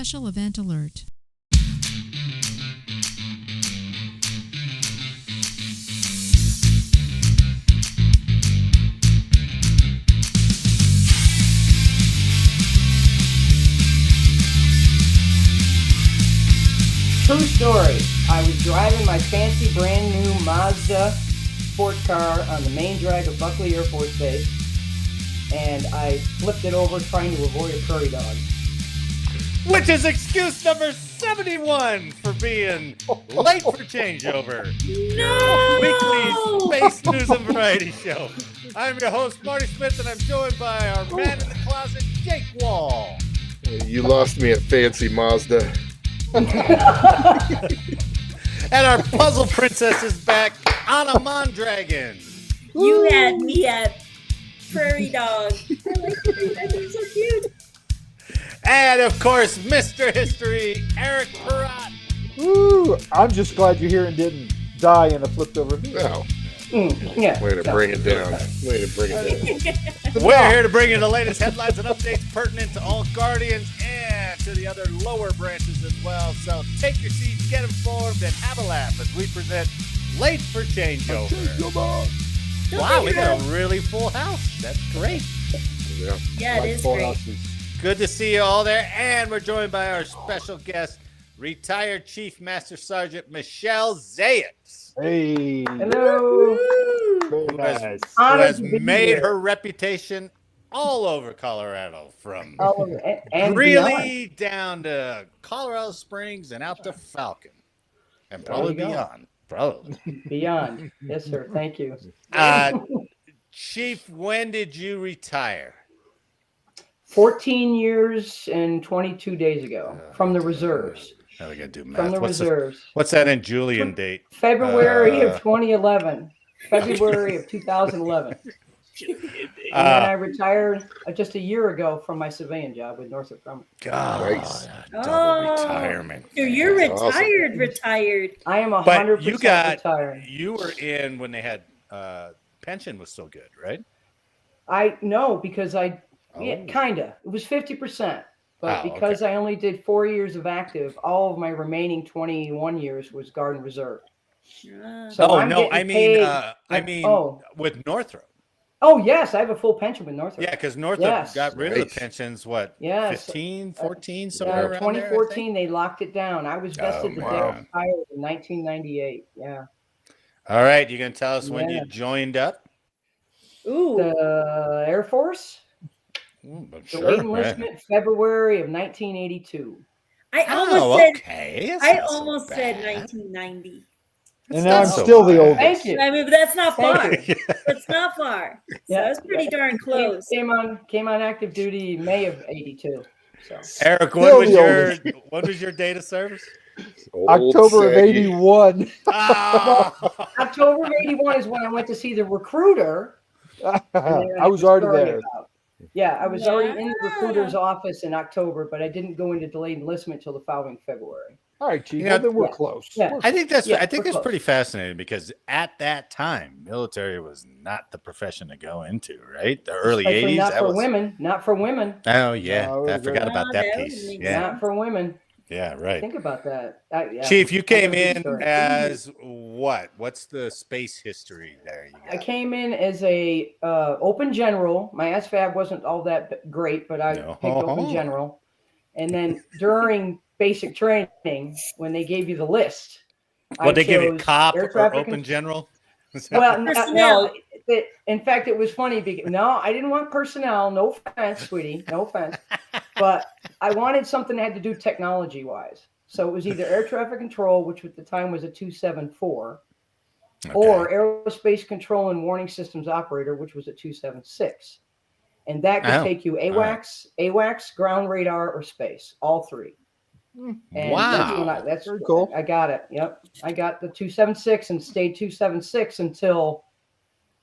special event alert. True story. I was driving my fancy brand new Mazda sports car on the main drag of Buckley Air Force Base, and I flipped it over trying to avoid a prairie dog. Which is excuse number 71 for being late for Changeover. No! Weekly space news and variety show. I'm your host, Marty Smith, and I'm joined by our man in the closet, Jake Wall. You lost me at Fancy Mazda. And our puzzle princess is back, Anna Mondragon. You had me at prairie dog. I like prairie dog. They're so cute. And of course, Mr. History, Eric Perrott. Woo! I'm just glad you're here and didn't die in a flipped over vehicle. No. Yeah. Way to bring it down. Way to bring it down. We're here to bring you the latest headlines and updates pertinent to all Guardians and to the other lower branches as well. So take your seats, get informed, and have a laugh as we present Late for Changeover. Wow, we got a really full house. That's great. Yeah, it is Full great. houses. Good to see you all there. And we're joined by our special guest, retired Chief Master Sergeant Michelle Zayatz. Hey. Hello. Very Who has, nice. who Honored has to be made here. her reputation all over Colorado, from All over, and Greeley down to Colorado Springs and out to Falcon, and probably There you go. beyond. Probably. beyond. Yes, sir. Thank you. Chief, when did you retire? 14 years and 22 days ago from the reserves. Now we got to do math. From the reserves. What's that in Julian date? February of 2011. February of 2011. And then I retired just a year ago from my civilian job with Northrop Grumman. God, Nice. double Oh. retirement. So you're That's awesome. retired. I am But 100% you got retired. you were in when they had pension was still good, right? I know because yeah, Oh. kinda. It was 50%. But Oh, because I only did 4 years of active, all of my remaining 21 years was Guard and Reserve. So Oh I'm no, getting I paid- mean oh. with Northrop. Oh, yes, I have a full pension with Northrop. Yeah, because Northrop Yes. got rid of Nice. the pensions, what, Yes. 15, 14, somewhere around 2014, there, they locked it down. I was vested the day I wow. retired in 1998. Yeah. All right, you going to tell us when Yeah. you joined up? Ooh. The Air Force, But delayed sure. enlistment, February of 1982. I almost Oh, said okay. That's I not so almost said bad. 1990. And That's now not I'm so still the bad. oldest. Thank you. I mean, but that's not far. Thank you. That's not far. So Yeah. that's pretty darn close. Came on active duty May of 82. So Eric, Still the when was your date of service? Old October of saggy. 81. Ah! October of 81 is when I went to see the recruiter. and then I was had a already story there. about- Yeah, I was already in the Yeah. recruiter's office in October, but I didn't go into delayed enlistment until the following February. All right, Chief. You know, Well, then we're yeah. close. Yeah. We're I think that's Yeah, I think we're it's close. pretty fascinating because at that time, military was not the profession to go into, right? The early Especially 80s. not that for was, women. Not for women. Oh yeah, No, I forgot no, about that that piece. wouldn't make Yeah, Not for women. yeah, right. Think about that. Yeah. Chief, you I came got a good in story. as what? What's the space history there? You I got? came in as a open general. My SFAB wasn't all that great, but I No. picked open general. And then during basic training, when they gave you the list, What they give you, chose cop air or traffic open con- general? Well, no. Personnel. In fact, it was funny because no, I didn't want personnel. No offense, sweetie. No offense. But I wanted something that had to do technology-wise. So it was either air traffic control, which at the time was a 274, or aerospace control and warning systems operator, which was a 276. And that could Oh, take you AWACS, ground radar, or space, all three. And Wow. that's Very cool. I got it. Yep. I got the 276 and stayed 276 until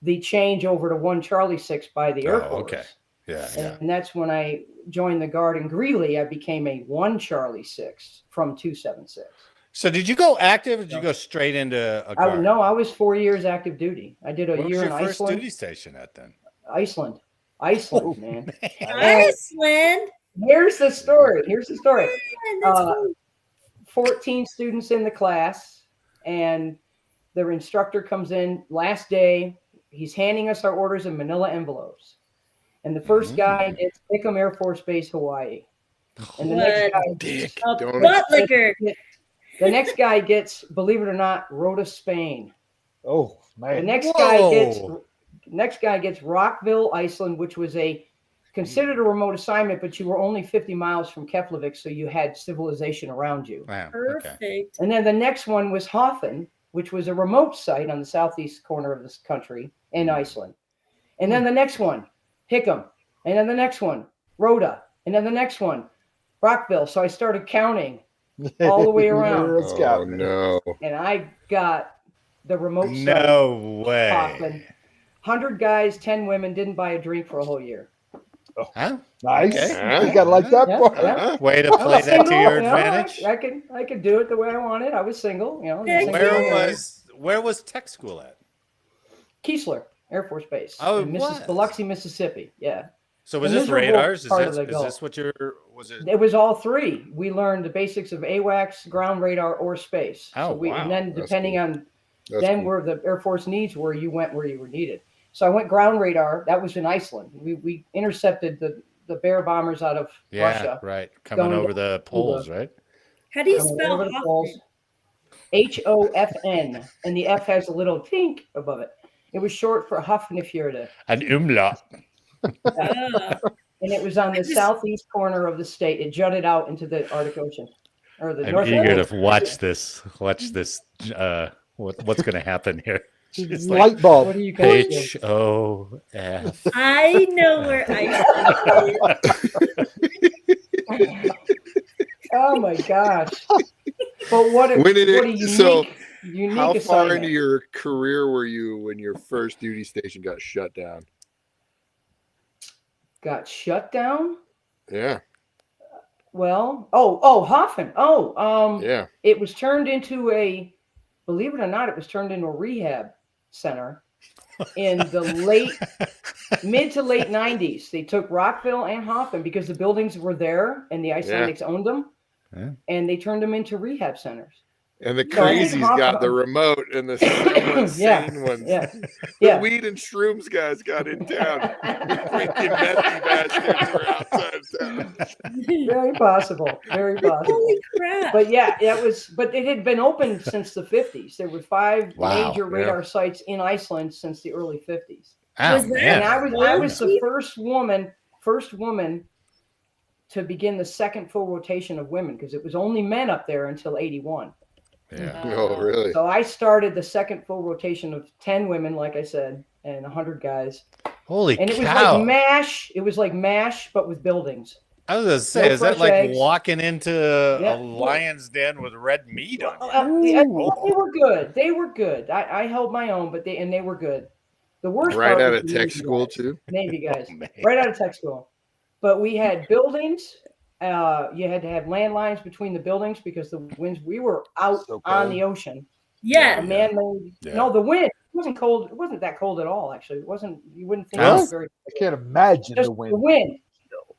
the change over to 1 Charlie 6 by the Air Oh, Force. okay. Yeah, yeah. And that's when I joined the Guard in Greeley. I became a 1 Charlie 6 from 276. So did you go active or did you go straight into a guard? No, I was 4 years active duty. I did a What was year your in first Iceland. duty station at then? Iceland, man. Iceland. Here's the story. Here's the story. That's cool. 14 students in the class, and their instructor comes in last day. He's handing us our orders in manila envelopes. And the first guy gets Hickam Air Force Base, Hawaii. And the next guy Dick. A Don't butt liquor. the next guy gets, believe it or not, Rota, Spain. Oh The man. next guy gets Rockville, Iceland, which was considered a remote assignment, but you were only 50 miles from Keflavik, so you had civilization around you. Wow. Okay. Perfect. And then the next one was Hoffen, which was a remote site on the southeast corner of this country in Iceland. And then the next one, Hickam. And then the next one, Rhoda. And then the next one, Rockville. So I started counting all the way around. You're a scout. Oh, no. And I got the remote site. No way. Hoffen. 100 guys, 10 women, didn't buy a drink for a whole year. Huh? Nice. Okay. You got to like that Yeah, part. yeah. Way to I play was that to single, your you know, advantage. I could do it the way I wanted. I was single, Heck single. yeah. Where was tech school at? Keesler Air Force Base. Oh, in it was? Biloxi, Mississippi. Yeah. So was The this miserable radars? part of Is the Gulf. this what was it? It was all three. We learned the basics of AWACS, ground radar, or space. Oh, wow. And then That's depending cool. on That's then cool. where the Air Force needs were, you went where you were needed. So I went ground radar. That was in Iceland. We intercepted the Bear bombers out of Yeah, Russia. right. Coming Going over the poles, right? How do you Coming spell over the Hoffman? poles. HOFN, and the F has a little tink above it. It was short for Hafnarfjörður, An umlaut. Ah. and it was on the I just- southeast corner of the state. It jutted out into the Arctic Ocean, or the I'm North eager Atlantic. to watch this. What's going to happen here? It's like Light bulb. What are you guys doing? HOF. I know where I Oh my gosh! But what a When did what a it- unique, so, unique How far assignment. into your career were you when your first duty station got shut down? Got shut down? Yeah. Well, Hoffen. Yeah. It was turned into believe it or not, it was turned into a rehab center in the mid to late 90s. They took Rockville and Hoffen because the buildings were there and the Icelandics owned them, and they turned them into rehab centers. And the So I think crazies got the remote, and the somewhat sane ones. Yeah, The yeah. weed and shrooms guys got in town. Freaking messy bastards were outside of town. Very possible. Very possible. Holy crap. But yeah, but it had been open since the 50s. There were 5 Wow, major radar sites in Iceland since the early 50s. Oh, Was that- man. And I was the Really? first woman to begin the second full rotation of women, because it was only men up there until 81. Yeah. Oh, really? So I started the second full rotation of 10 women, like I said, and 100 guys. Holy And it was cow. like MASH. It was like MASH, but with buildings. I was going to say, No is that fresh like eggs. walking into Yeah. a lion's den with red meat on Yeah, they were good. They were good. I held my own, but they were good. The worst Right part out was of the tech Navy school, guys. too? Navy guys. Oh, man. Right out of tech school. But we had buildings. You had to have landlines between the buildings because the winds. We were out So on cold. the ocean. Yeah. A man-made. Yeah. No, the wind. It wasn't cold. It wasn't that cold at all. Actually, it wasn't. You wouldn't think Huh? it was very. I can't imagine Just the the wind. wind.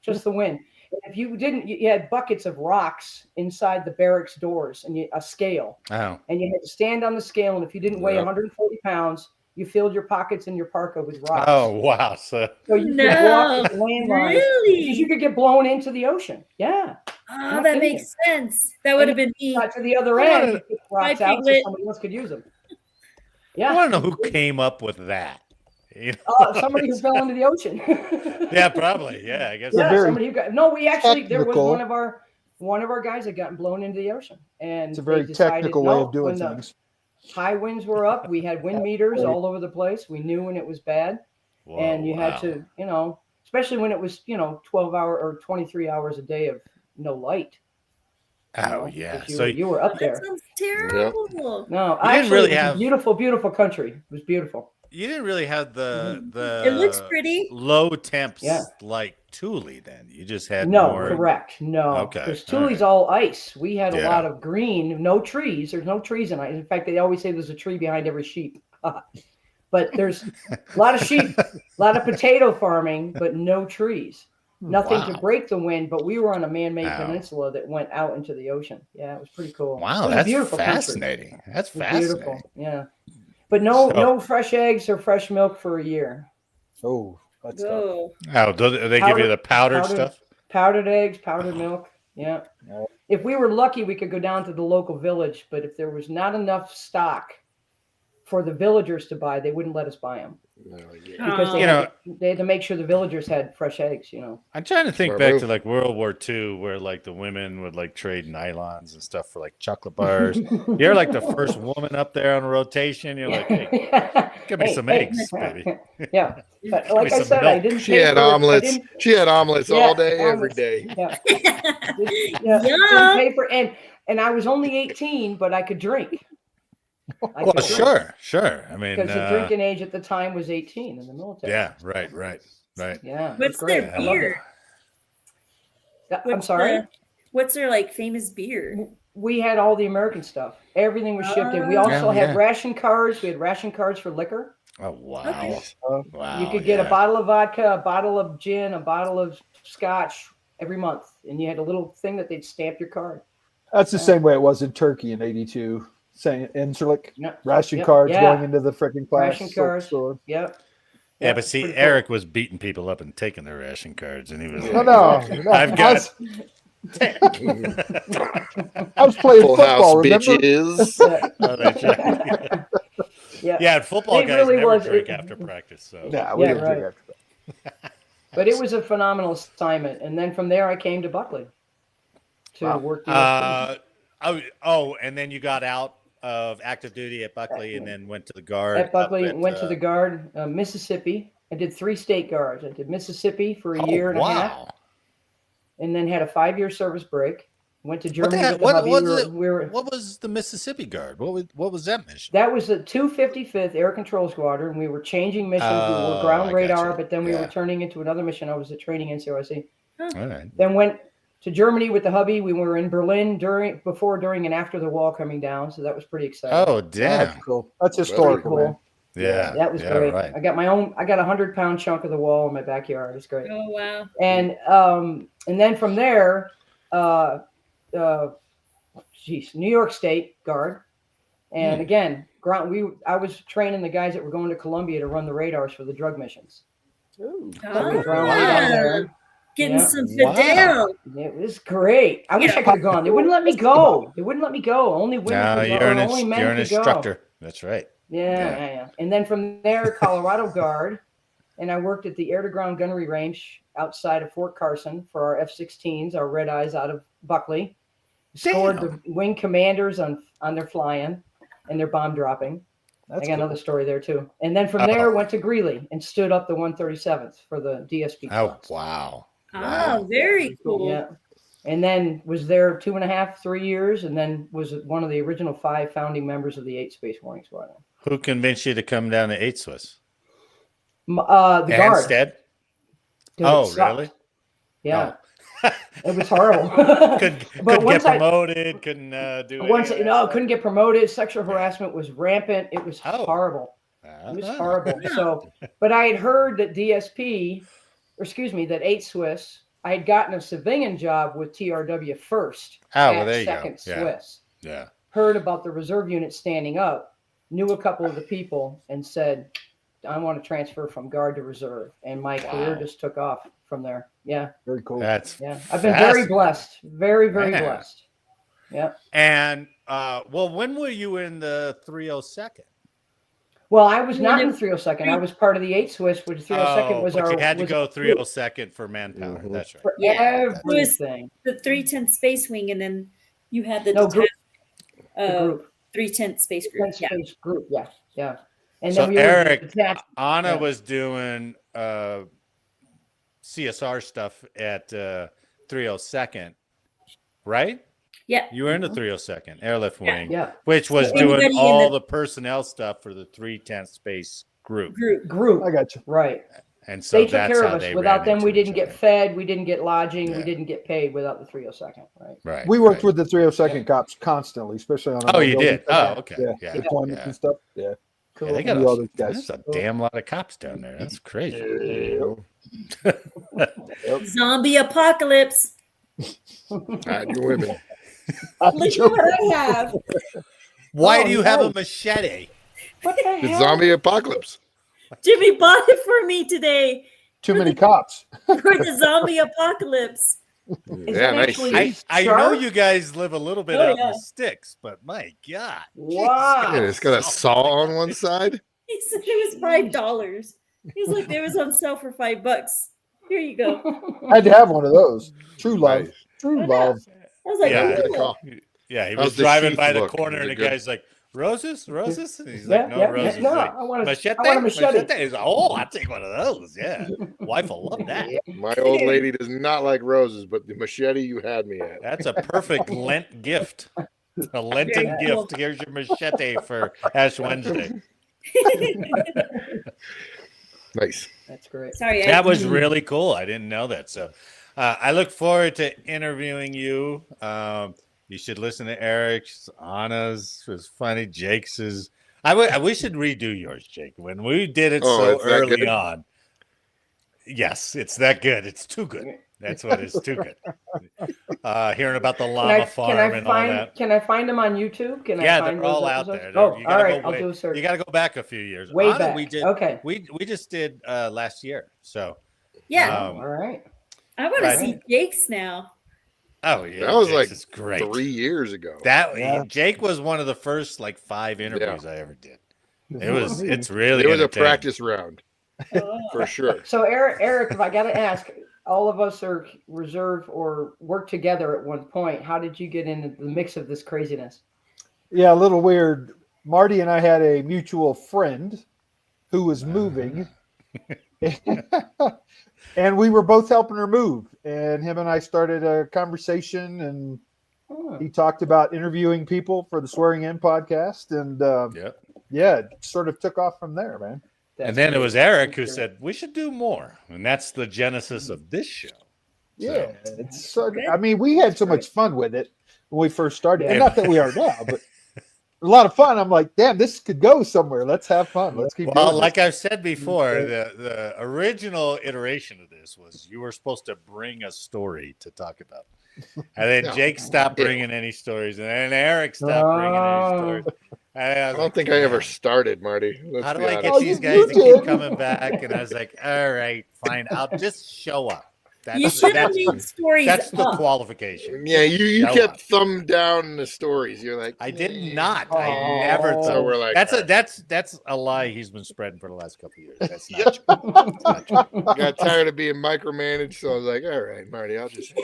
Just the wind. If you didn't, you had buckets of rocks inside the barracks doors and a scale, Oh. and you had to stand on the scale. And if you didn't weigh Yep. 140 pounds, you filled your pockets in your parka with rocks. Oh, wow. So, So you No, could walk the landlines because you really? could get blown into the ocean. Yeah. Oh, that makes sense. That would have been me. Got to the other I end, wanna- you pick rocks My out so piglet. somebody else could use them. I Yeah. want to know who came up with that. You know? Somebody who fell into the ocean. Yeah, probably. Yeah, I guess. Yeah, very somebody who got. No, we actually there was technical- one of our guys that got blown into the ocean, and It's a they very decided, technical way no, of doing when the things. high winds were up, we had wind meters all over the place. We knew when it was bad, Whoa, and you wow. had to, especially when it was 12-hour or 23 hours a day of no light. Oh, 'cause yeah. you, So you were up That there. sounds terrible. No, You didn't actually, really it was have- a beautiful, beautiful country. It was beautiful. you didn't really have the It looks pretty. low temps Yeah. like Thule then. You just had No, more. correct. No, Okay, because all Thule's all ice. We had a Yeah. lot of green, no trees. There's no trees in ice. In fact, they always say there's a tree behind every sheep. But there's a lot of sheep, a lot of potato farming, but no trees. Nothing to Wow. break the wind, but we were on a man-made Wow. peninsula that went out into the ocean. Yeah, it was pretty cool. Wow, It was a that's beautiful country. fascinating. That's It was fascinating. beautiful. Yeah, but no So- no fresh eggs or fresh milk for a year. Oh, that's tough. Whoa. Oh, do they give you the powdered stuff? Powdered eggs, powdered milk. Yeah. Yeah. If we were lucky, we could go down to the local village, but if there was not enough stock for the villagers to buy, they wouldn't let us buy them because You know, they had to make sure the villagers had fresh eggs. I'm trying to think Smart back move. to like World War II, where like the women would like trade nylons and stuff for like chocolate bars. You're like the first woman up there on rotation. You're like, hey, give me some eggs, baby. Yeah, but Give like me I some said, I milk. didn't. She pay had for it. I omelets. didn't- She had omelets Yeah, all day, every omelets. day. Yeah. Yum. Didn't pay for and I was only 18, but I could drink. Well, sure. I mean, Because the drinking age at the time was 18 in the military. yeah, right. Yeah. it was What's great. their I loved beer? it. I'm What's sorry. What's their like famous beer? We had all the American stuff. Everything was shipped in. We also Yeah, had yeah. ration cards. We had ration cards for liquor. Oh wow, Okay. wow. You could get yeah. a bottle of vodka, a bottle of gin, a bottle of scotch every month, and you had a little thing that they'd stamp your card. That's the same way it was in Turkey in '82. Saying Incirlik, Yep. ration Yep. cards Yeah. going into the freaking class Ration cards. store. Yep. Yeah, Yep, but see, pretty cool. Eric was beating people up and taking their ration cards, and he was like, No, I've got. I was playing Full football. house, Remember? bitches. Oh, that's right. Yeah. Yeah, and football It guys really never was- drink it- after practice. So Yeah, we Yeah, didn't drink right. after that. But it was a phenomenal assignment. And then from there, I came to Buckley to Wow. work. DSP. and then you got out of active duty at Buckley, and then went to the guard. At Buckley, up went to the Guard, Mississippi. I did 3 state guards. I did Mississippi for a year and a half, and then had a 5-year service break. Went to Germany with the hubby. What was the Mississippi Guard? What was that mission? That was the 255th Air Control Squadron. We were changing missions. We Oh, were ground I radar, gotcha. but then we Yeah. were turning into another mission. I was at training NCOIC. All right. Then went to Germany with the hubby. We were in Berlin before, during, and after the wall coming down. So that was pretty exciting. Oh, damn. That's cool. That's Pretty historical, man. Yeah. That was yeah, great. Right. I got a 100-pound chunk of the wall in my backyard. It's great. Oh wow. And then from there, New York State Guard, and again, I was training the guys that were going to Columbia to run the radars for the drug missions. So we ground radar there. Getting Yeah. some Wow. fidel. It was great. I wish I could have gone. They wouldn't let me go. Only women No, could go, you're or an only men you're an could go. instructor. That's right. Yeah. And then from there, Colorado Guard, and I worked at the air-to-ground gunnery range outside of Fort Carson for our F-16s, our Red Eyes out of Buckley. Scored the wing commanders on their fly-in and their bomb dropping. That's I got cool. another story there too. And then from there, went to Greeley and stood up the 137th for the DSP Oh, class. wow. Oh, very cool. Yeah. And then was there 2.5, 3 years, and then was one of the original 5 founding members of the 8 Space Warning Squadron. Who convinced you to come down to 8 Swiss? The guard. Anstead? Dude, Oh, it sucked. really? Yeah. It was horrible. Couldn't But get promoted, couldn't do couldn't get promoted. Sexual harassment was rampant. It was horrible. It was horrible. So, but I had heard that that 8 Swiss, I had gotten a civilian job with TRW first. Oh, well, there you go. Second Yeah. Swiss. Yeah. Heard about the reserve unit standing up, knew a couple of the people, and said, I want to transfer from guard to reserve. And my career just took off from there. Yeah. Very cool. That's I've been very blessed. Very, very Man. blessed. Yeah. And when were you in the 302nd? Well, I was not in the 302nd. I was part of the 8 Swiss, which 302nd was but our. you had to was go a- 302nd for manpower. Mhm. That's right. for Yeah. everything. The 310 Space Wing, and then you had the No, group. detach- The group. 310 Space Group. Defense Space group. Yeah. Yeah. And So then we were Eric, detached. Anna Yeah. was doing CSR stuff at 302nd, right? Yeah. You were in the 302nd Airlift Wing, Yeah. which was So anybody doing in all the- the personnel stuff for the 310th Space Group. Group. I got you. Right. And so They took that's care how of us. they Without ran them, we into each didn't get other. fed. We didn't get lodging. Yeah. We didn't get paid without the 302nd. Right. Right. We worked right. with the 302nd cops constantly, especially on. Oh, you did? Oh, okay. Yeah. Yeah. Deployments Yeah. and stuff. Yeah. Cool. Yeah, they got Knew all those guys. there's a damn lot of cops down there. That's crazy. Zombie apocalypse. Hide your women. Look at what I have. Why Oh, do you have a nice. machete? What the The hell? zombie apocalypse. Jimmy bought it for me today Too many cops. for the zombie apocalypse. Is Yeah, it nice. actually I know sharp? you guys live a little bit Oh, out in yeah. the sticks, but my God. Wow. Yeah, it's got a saw on one side. He said it was $5. He's like, it was on sale for $5. Here you go. I had to have one of those. True love. Nice. True love. I was like, Yeah. Good "Ooh." call. Yeah, he How's was the driving sheath by the look? corner Is and the it good? guy's like, roses? Roses? And he's Yeah, like, no, yeah, roses. no, He's like, I want a machete? machete. He's like, oh, I'll take one of those. Yeah. Wife will love that. My old lady does not like roses, but the machete you had me at. That's a perfect Lent gift. A Lenten Very cool. gift. Here's your machete for Ash Wednesday. Nice. That's great. Sorry. That was really cool. I didn't know that. So I look forward to interviewing you. You should listen to Eric's. Anna's was funny. Jake's is. We should redo yours, Jake. When we did it Oh, so it's that early good? on. Yes, it's that good. It's too good. That's what it's too good. Hearing about the llama farm and all that. Can I find them on YouTube? Can I Yeah, find they're all those out episodes? there. Oh, You all gotta right. go I'll do a search. You got to go back a few years. Way Anna, back. We did. Okay. We just did last year. So Yeah. All right. I want to right. see Jake's now. oh yeah, That was Jake's like is great. 3 years ago. That Yeah. Jake was one of the first like 5 interviews I ever did. It's really It was a entertaining. practice round for sure. So Eric, if I got to ask, all of us are reserve or work together at one point. How did you get into the mix of this craziness? Yeah, a little weird. Marty and I had a mutual friend who was moving. And we were both helping her move. And him and I started a conversation, and Oh, he talked about interviewing people for the Swearing In podcast. And Yep. yeah, it sort of took off from there, man. And then it was Eric who said we should do more, and that's the genesis of this show. Yeah, it's so, I mean, we had so much fun with it when we first started. And Yeah. not that we are now, but a lot of fun. I'm like, damn, this could go somewhere. Let's have fun. Let's keep Well, doing like I've said before, the original iteration of this was you were supposed to bring a story to talk about. And then No. Jake stopped bringing any stories, and then Eric stopped bringing any stories. And I I was don't like, think I ever "Man, started, Marty. Let's how do be I honest. get Oh, these you guys to did. keep coming back?" And I was like, "All right, fine. I'll just show up." You should have made stories that's the up. qualification. Yeah, you Show kept up. thumb down the stories. You're like, I did "Eh." not. I Oh. never So thought. we're like, that's a lie he's been spreading for the last couple of years. That's not Yep. true. It's not true. I got tired of being micromanaged, so I was like, all right, Marty, I'll just.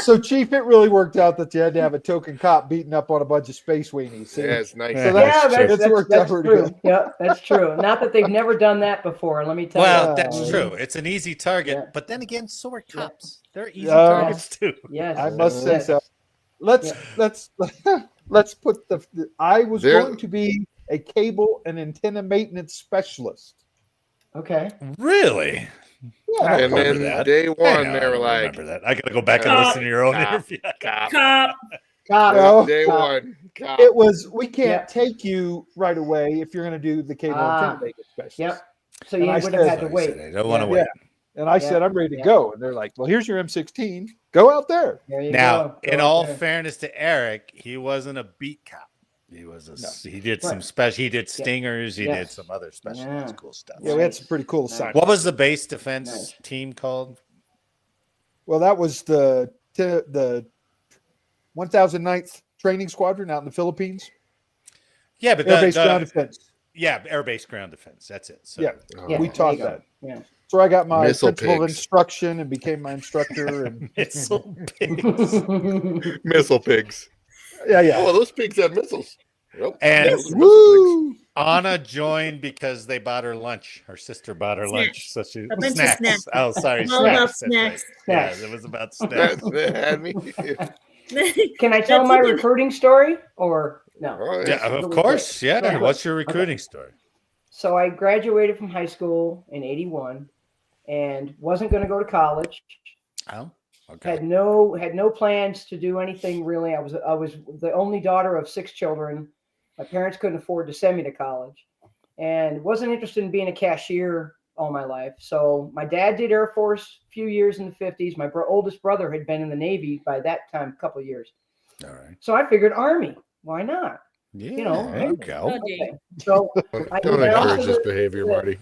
So, Chief, it really worked out that you had to have a token cop beating up on a bunch of space weenies. See? Yeah, it's nice. So Yeah, That's worked out pretty true. good. Yeah, that's true. Not that they've never done that before. Let me tell Well, you. that's true. It's an easy target, Yeah. but then again, so are cops. They're easy Yeah. targets too. Yes, I must say yes. so. Let's let's put I was There- going to be a cable and antenna maintenance specialist. Okay. Really? Yeah, I And remember then that. day I one, know, they I were don't like, remember that. I gotta go back and Cop. listen to your own Cop. interview. cop. Cop. Cop. Well, Day cop. one, cop. it was we can't Yeah. take you right away if you're going to do the cable Ah. antenna maintenance specialist. Yep. So And you I would have said- had to So he wait. said, I don't want to Yeah. wait. And I Yeah. said, I'm ready to Yeah. go. And they're like, well, here's your M16. Go out there. There you Now, go. in Go all out there. fairness to Eric, he wasn't a beat cop. He was he did some Right. special. He did stingers. He did Yes. some other special Yeah. cool stuff. Yeah, we had some pretty cool Nice. assignments. What was the base defense Nice. team called? Well, that was the 1009th Training Squadron out in the Philippines. Yeah, but Air Base Ground Defense. yeah, air base ground defense. That's it. So, Yeah. Oh, Yeah, we there taught you go. that. Yeah. So I got my Missile principal of pigs. instruction and became my instructor. And missile pigs. Missile pigs. yeah. Oh, those pigs have missiles. Yep. And Those are missile pigs. Woo! Anna joined because they bought her lunch. Her sister bought her lunch. So she bunch of snacks. snacks. Oh, sorry, All about snacks. That's right. snacks. Yeah, it was about snacks. That had me. Can I tell That's my even- recruiting story or no? Oh, Yeah, yeah. of course. Yeah. Yeah. What's your recruiting story? So I graduated from high school in '81 and wasn't going to go to college. Oh, okay. Had no plans to do anything really. I was the only daughter of 6 children. My parents couldn't afford to send me to college, and wasn't interested in being a cashier all my life. So my dad did Air Force a few years in the 50s. My oldest brother had been in the Navy by that time, a couple of years. All right. So I figured Army. Why not? Yeah. You know, there you go. Okay. So I Don't go down encourage to this the- behavior, Marty.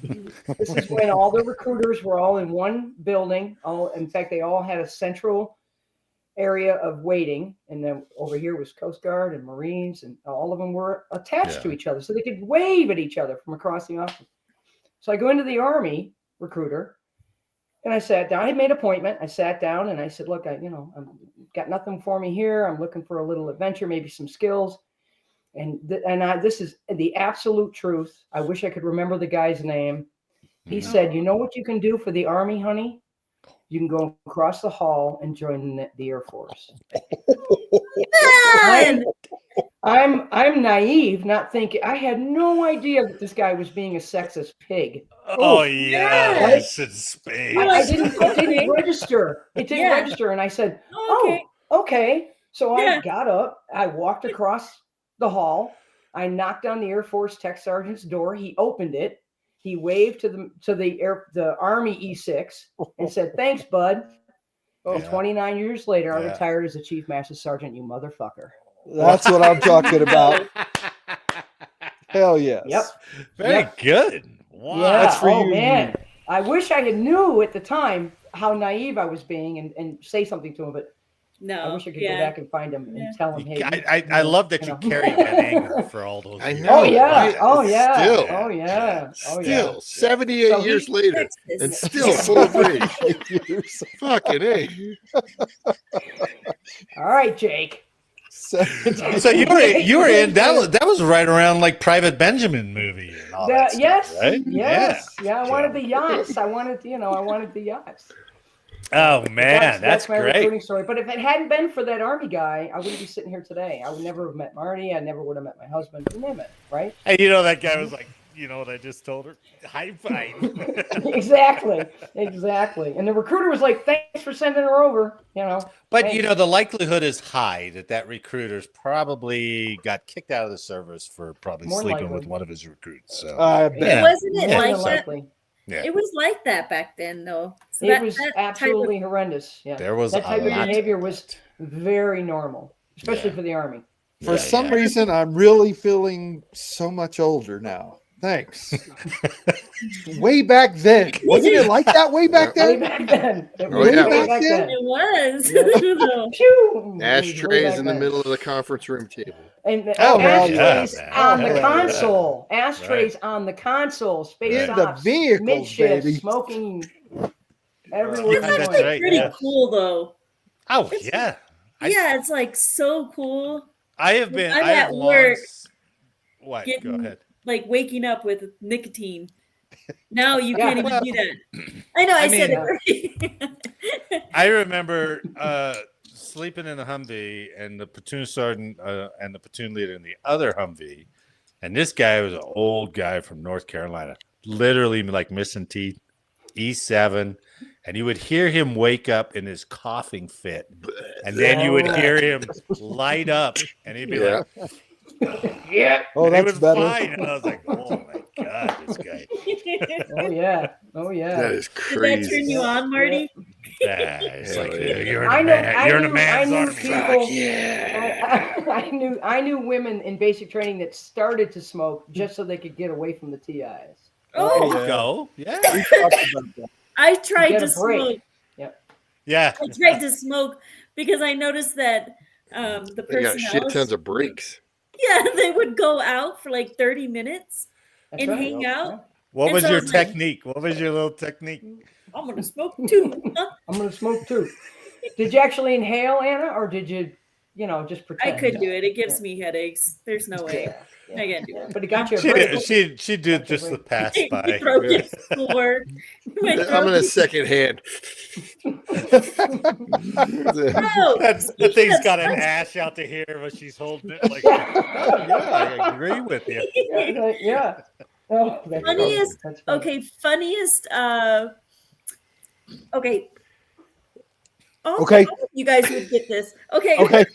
This is when all the recruiters were all in one building. In fact, they all had a central area of waiting, and then over here was Coast Guard and Marines, and all of them were attached to each other, so they could wave at each other from across the office. So I go into the Army recruiter, and I sat down. I had made an appointment. I sat down and I said, "Look, I've got nothing for me here. I'm looking for a little adventure, maybe some skills." And this is the absolute truth. I wish I could remember the guy's name. He said, "You know what you can do for the Army, honey? You can go across the hall and join the Air Force." I'm naive, not thinking. I had no idea that this guy was being a sexist pig. Oh, yes. It's space. It didn't register. It didn't Yeah. register. And I said, Okay. "Oh, okay." So Yeah. I got up. I walked across the hall. I knocked on the Air Force tech sergeant's door. He opened it. He waved to the Army E6 and said, "Thanks, bud." And 29 years later, I retired as a Chief Master Sergeant. You motherfucker. That's what I'm talking about. Hell yes. Yep. Very good. Wow. Yeah. That's for Oh you. man, I wish I had knew at the time how naive I was being and say something to him, but No. I wish I could go back and find him and tell him, "Hey." I love that you carry that anger for all those I years. know. Oh yeah. Right? Oh yeah. Still. Oh yeah. Oh yeah. Still, 78 So years later, Texas. and still full of rage. Fucking A. All right, Jake. So you were in that was right around like Private Benjamin movie and all that stuff, Yes. right? Yes. Yeah. I wanted the yachts. I wanted the yachts. Oh man, that's my great. recruiting story. But if it hadn't been for that Army guy, I wouldn't be sitting here today. I would never have met Marty. I never would have met my husband. You name it, right? And you know that guy was like, you know what I just told her? High five. Exactly. And the recruiter was like, "Thanks for sending her over." You know. But Thanks. you know, the likelihood is high that recruiter's probably got kicked out of the service for probably More sleeping likely. with one of his recruits. So I bet. Yeah. Wasn't it More like than that? likely. yeah, It was like that back then, though. So It was that type of- absolutely horrendous. Yeah. there was That type a of lot behavior of was that. very normal, especially Yeah. for the Army. For Yeah, some yeah. reason, I'm really feeling so much older now. Thanks. Way back then. Wasn't it like that way back Way then? back then. It Oh, was yeah. way Back back then? then. It was. Yeah. Phew. Way Ashtrays back in the then. middle of the conference room table. And Oh, well, ashtrays yeah. on the Yeah. console. Ashtrays on the console. Space In the ops, vehicles, midshift, baby. smoking everywhere It's you that's actually went. right, pretty yeah. cool, though. Oh yeah. Yeah, it's like so cool. I have been I'm I have at long work what? Go getting- ahead. Like waking up with nicotine. Now you Yeah. can't even do that. I know I said it right. I remember sleeping in the Humvee and the platoon sergeant and the platoon leader in the other Humvee. And this guy was an old guy from North Carolina, literally like missing teeth, E7. And you would hear him wake up in his coughing fit. And then you would hear him light up and he'd be Yeah. like, Yeah. Oh, and he that's was better. fine. And I was like, oh my God, this guy. Oh yeah. Oh yeah. That is Did that crazy. turn you on, Marty? Yeah, it's Hell like, yeah. you're in I a know- man. I You're in a knew- man's I knew army. people- Yeah. I knew women in basic training that started to smoke just so they could get away from the TIs. Oh, There you go. Yeah. We talked about that. I tried Get to a break. smoke. Yeah. I tried to smoke because I noticed that the They got shit personnel, tons of breaks. yeah, they would go out for like 30 minutes That's and right. hang out. What And was so your it's like- technique? What was your little technique? I'm gonna smoke too. Huh? I'm gonna smoke too. Did you actually inhale, Anna, or did you, just I pretend? couldn't do it. It gives me headaches. There's no way. Yeah. I can't do it. But it got you a She break. did, she did just the pass My by. throat gets sore. My I'm throat in a second hand. No, The thing's got an ash out to here, but she's holding it like, oh, yeah, I agree with you. Yeah. Oh, that's Funniest- funny. That's funny. Okay, funniest. Okay. Oh, Okay. you guys would get this. Okay. Okay.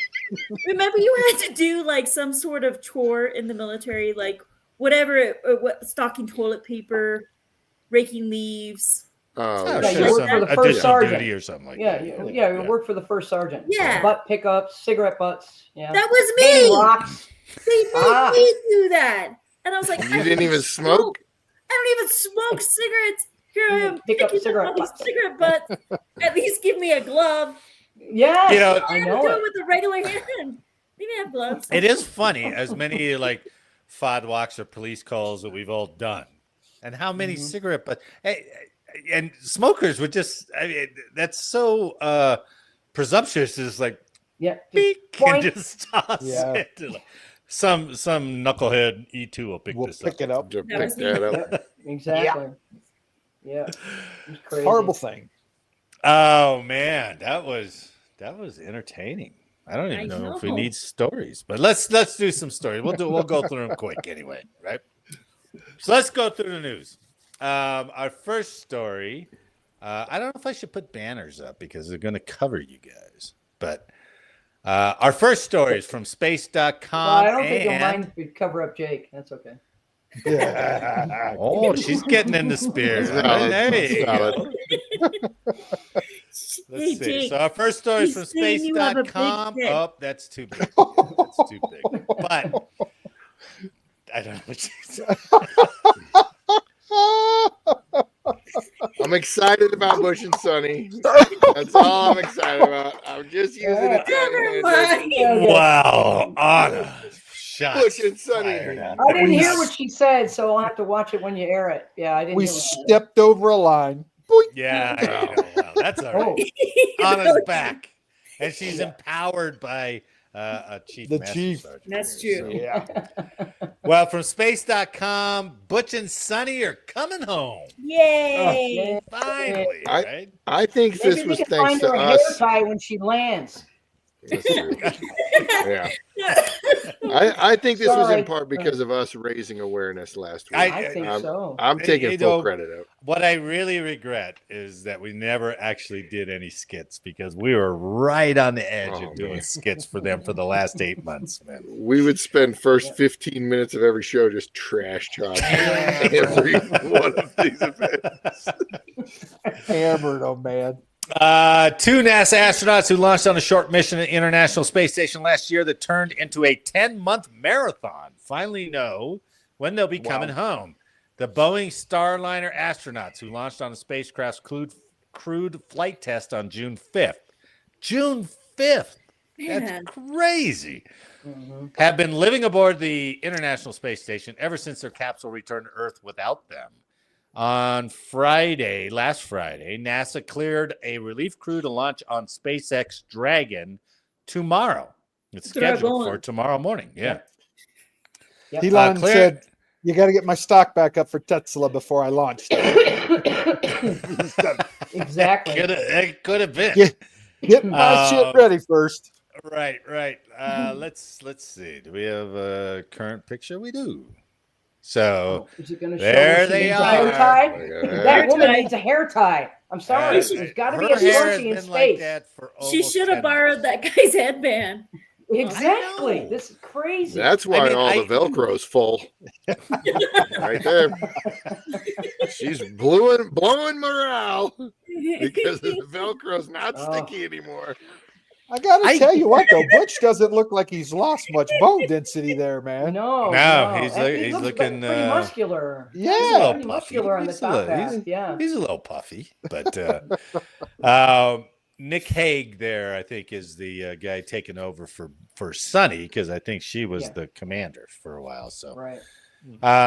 Remember, you had to do like some sort of chore in the military, like whatever, stocking toilet paper, raking leaves. Oh, Yeah, sure, you work some for the first additional sergeant. duty or something like Yeah, that. you work for the first sergeant. Yeah. Butt pickups, cigarette butts. Yeah. That was Painting me. rocks. They made me do that, and I was like, you I didn't don't even smoke? I don't even smoke cigarettes. Here I am Pick up picking cigarette all these butts. cigarette butts. At least give me a glove. Yes, You know, I I had to know do it. it with a regular hand. We didn't have gloves. It is funny as many like FOD walks or police calls that we've all done, and how many cigarette butts and smokers would just. I mean, that's so presumptuous. Is like Yeah. beak Boink. and just toss Yeah. it. To, like, some knucklehead E2 will pick We'll this pick up. it up. To That pick was me. that up. Yep, exactly. Yeah. It's crazy. Horrible thing. Oh man, that was entertaining. I don't even I know if we know. need stories, but let's do some stories. We'll go through them quick anyway, right? So let's go through the news. Our first story. I don't know if I should put banners up because they're going to cover you guys, but our first story is from space.com. Well, I don't think you'll mind if we cover up Jake. That's okay. Yeah. Oh, she's getting in the spirit. Solid, There you solid. go. Let's Hey, see. Jake, So our first story is from he's saying you have a big space.com. dick. Oh, that's too big. That's too big. But I don't know what she said. I'm excited about Butch and Suni. That's all I'm excited about. I'm just using it. Never mind. Wow, Anna. Shots Butch and fired Suni. at I didn't me. hear what she said, so I'll have to watch it when you air it. Yeah, I didn't We hear what she said. stepped over a line. Boink. Yeah, I know. Well, that's all Oh, right. Anna's back, and she's empowered by a chief. The master chief. sergeant That's here, true. so- Yeah. Well, from space.com, Butch and Suni are coming home. Yay. Finally, I- right? I think this maybe we was can thanks find to her a hair us. tie when she lands. That's true. Yeah. I think this was Sorry. in part because of us raising awareness last week. I think I'm- so. I'm taking You full know, credit of. What I really regret is that we never actually did any skits because we were right on the edge Oh, of doing man. skits for them for the last 8 months, man. We would spend first 15 minutes of every show just trash talking every one of these events. Hammered, oh man. 2 NASA astronauts who launched on a short mission at the International Space Station last year that turned into a 10-month marathon finally know when they'll be coming home. The Boeing Starliner astronauts who launched on a spacecraft's crewed flight test on June 5th. June 5th. That's Man. crazy. Have been living aboard the International Space Station ever since their capsule returned to Earth without them. On last Friday, NASA cleared a relief crew to launch on SpaceX Dragon tomorrow. It's scheduled for tomorrow morning. Yeah. Yep. Elon clear- said, "You got to get my stock back up for Tesla before I launch." Exactly. It could have been. Yeah. Get my shit ready first. Right. Let's see. Do we have a current picture? We do. So Is it going to show there when she they needs a hair are. tie? Look at That that. woman needs a hair tie. I'm sorry. Uh, There's got to be her a hair has scrunchie in been like space. that for She almost should 10 have borrowed that guy's headband. Exactly. I know. This is crazy. That's why I mean, all the Velcro's full. Right there. She's blowing morale because the Velcro's not Oh. sticky anymore. I gotta tell you what though, Butch doesn't look like he's lost much bone density there, man. No, he's And he he's looks looking, pretty muscular. Yeah. He's a He's little pretty puffy. muscular on the He's a top little- half. Yeah. He's a little puffy, but Nick Hague there, I think, is the guy taking over for Suni because I think she was the commander for a while. So, Right.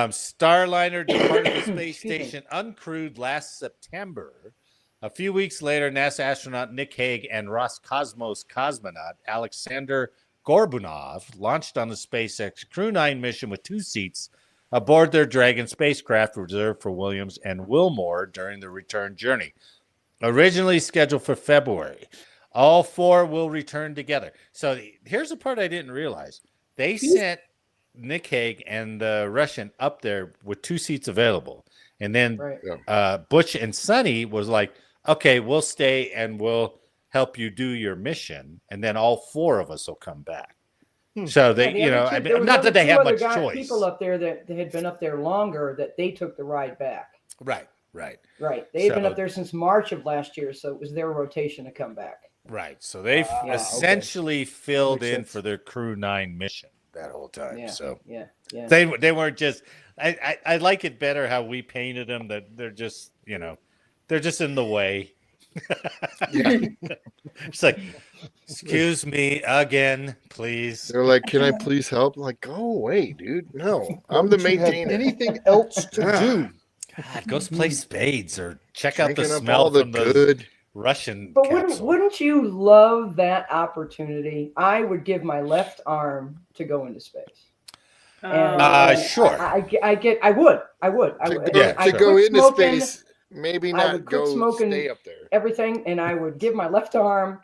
Starliner departed the space Excuse me. station uncrewed last September. A few weeks later, NASA astronaut Nick Hague and Roscosmos cosmonaut Alexander Gorbunov launched on the SpaceX Crew 9 mission with 2 seats aboard their Dragon spacecraft reserved for Williams and Wilmore during the return journey. Originally scheduled for February, all 4 will return together. So here's the part I didn't realize. They sent Nick Hague and the Russian up there with 2 seats available. And then Right. Butch and Suni was like, okay, we'll stay and we'll help you do your mission. And then all 4 of us will come back. So they, Yeah, the other two- there was not that they two have other much choice. People up there that had been up there longer that they took the ride back. Right. Right. Right. They had been So- up there since March of last year, so it was their rotation to come back. Right. So they've Yeah. essentially filled Makes in sense. for their Crew 9 mission that whole time. Yeah. So Yeah. Yeah. they weren't just. I like it better how we painted them. That they're just they're just in the way. It's like, excuse me again, please. They're like, "Can I please help?" I'm like, go away, dude. No, I'm the Don't you have maintainer. anything else to do? God, go play spades or check out the Drinking up smell all the from those good. Russian But capsule. wouldn't you love that opportunity? I would give my left arm to go into space. And Sure. I would. Yeah, To sure. go quit into smoking space, maybe I not would quit go smoking stay up there. everything, and I would give my left arm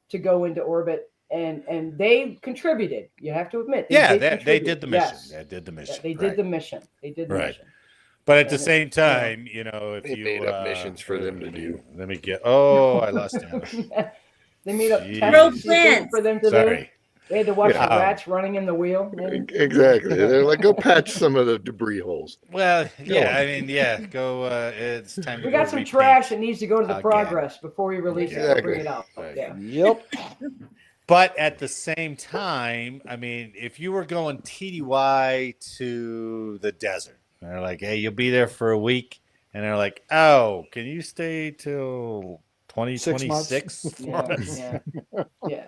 to go into orbit. And they contributed. You have to admit, They contribute. did the mission. Yes. They did the Yeah, mission. they did right. the mission. They did the Right. mission. But at the And same time, if They you made up missions for them to do. Let me get. Oh, I lost Anna. They made up Jeez. tasks Road for them to do. Sorry. They had to watch Yeah. the rats running in the wheel. Exactly. They're like, go patch some of the debris holes. Well, yeah. on. I mean, yeah. Go. It's time. We to got go some repaint. trash that needs to go to the again. progress before we release it. Exactly. Bring it out. Right. Yeah. Yep. But at the same time, I mean, if you were going TDY to the desert, and they're like, hey, you'll be there for a week. And they're like, oh, can you stay till 2026? Yeah.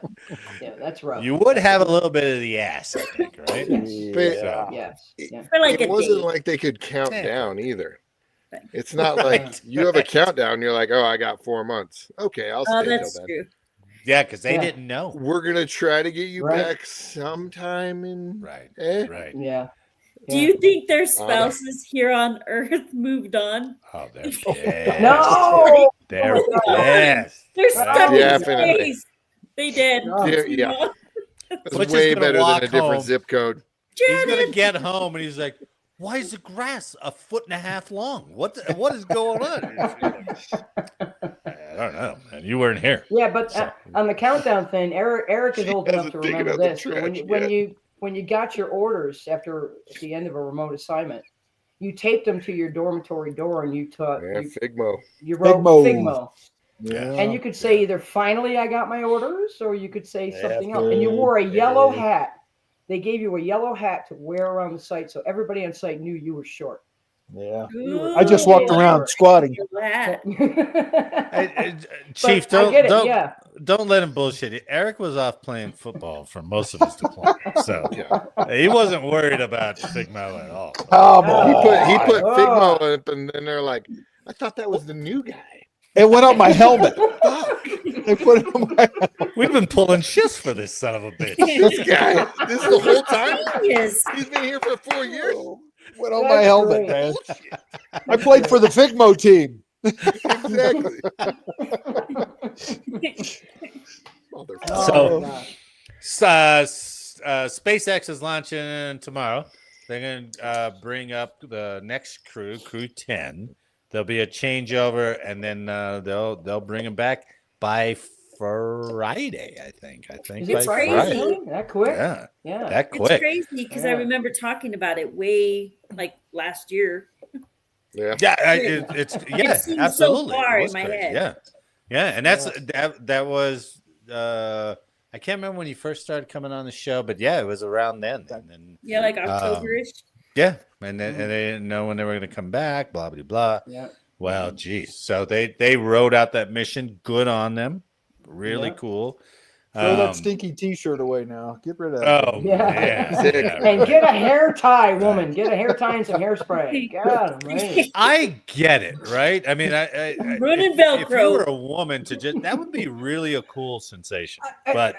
That's rough. You would have a little bit of the ass, I think, right? Yeah. Yes. Yeah. For like It a wasn't day. like they could count Yeah. down either. Right. It's not Right. like you have a countdown. You're like, oh, I got 4 months. Okay, I'll Oh, stay till that's then. true. Yeah, because they Yeah. didn't know. We're gonna try to get you Right. back sometime in. Right. Eh? Right. Yeah. Do you think their spouses here on Earth moved on? Oh, they're pissed. No. They're Oh my God. pissed. They're stuck in Definitely. space. They did. No. Yeah. It's Butch is way gonna better walk than a different home. zip code. He's gonna Janet! get home and he's like, "Why is the grass 1.5 feet long? What is going on?" I don't know, man. You weren't here. Yeah, but on the countdown thing, Eric is She old enough hasn't to taken remember out the this. But trash when you got your orders at the end of a remote assignment, you taped them to your dormitory door and you taught Yeah, Figmo. you wrote Figmo. Figmo. Yeah. And you could say either finally I got my orders or you could say something else. After- And you wore a yellow hat. They gave you a yellow hat to wear around the site so everybody on site knew you were short. Yeah. Ooh. I just walked around squatting. That. Chief, But I get it, don't yeah. don't let him bullshit you. Eric was off playing football for most of his deployment, so Yeah. he wasn't worried about Figmo at all. Come He on. put Oh. Figmo up, and then they're like, I thought that was the new guy. It went on my helmet. Fuck. They put it on my helmet. We've been pulling shifts for this son of a bitch. This guy. This is the whole time. Yes. He's been here for 4 years. Went on That's my helmet, great. man. I played for the Figmo team. Exactly. Motherfucker. Oh, So- God. SpaceX is launching tomorrow. They're going to bring up the next crew 10. There'll be a changeover, and then they'll bring them back by Friday. I think. Is by it Friday? Friday? Friday. That quick? Yeah, Yeah. that It's quick. crazy because I Yeah. remember talking about it way like last year. Yeah. Yeah, it's yeah, seems so absolutely. far It was in my crazy. head. Yeah, and that was I can't remember when you first started coming on the show, but yeah, it was around then. And then Yeah, like October-ish. yeah, and they didn't know when they were going to come back. Blah blah blah. Yeah. Well, geez, so they wrote out that mission. Good on them. Really Yeah. cool. Throw that stinky T-shirt away now. Get rid of that. Oh thing. Yeah. yeah, Sick. yeah, And right. get a hair tie, woman. Get a hair tie and some hairspray. God, man. I get it, right? I mean, I Running if you Velcro. were a woman to just that would be really a cool sensation. But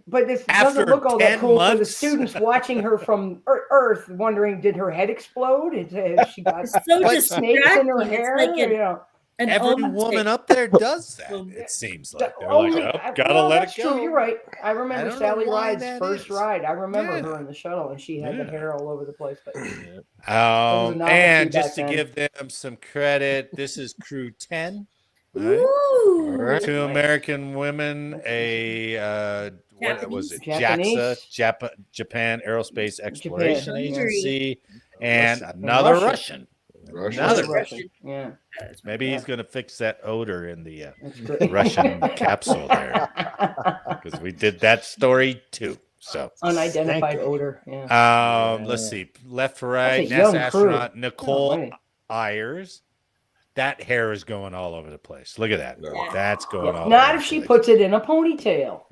But this After doesn't look all that 10 cool for the months- students watching her from Earth, wondering, did her head explode? Has she got It's so snakes in her distracting. hair? It's like You know? an every omen woman tape. up there does that. It seems like they're like, oh, gotta let that's it go. true. You're right. I remember don't know Sally why Ride's that first is. ride. I remember Yeah. her in the shuttle, and she had the Yeah. hair all over the place. But was a novelty And just to back then. give them some credit, this is Crew 10. Right? Ooh. Right. Two American women, a what was it? Japanese. JAXA, Japan Aerospace Exploration Japan, yeah. Agency, and Russian. another Russia. Russian. Russia. Another Russian. Yeah, Maybe he's going to fix that odor in the that's great. Russian capsule there, because we did that story too. So Unidentified odor. Yeah. let's see, left to That's right. a young NASA crew. astronaut Nicole Alrighty. Ayers. That hair is going all over the place. Look at that. No. That's going Yeah, all not over if the she place. puts it in a ponytail.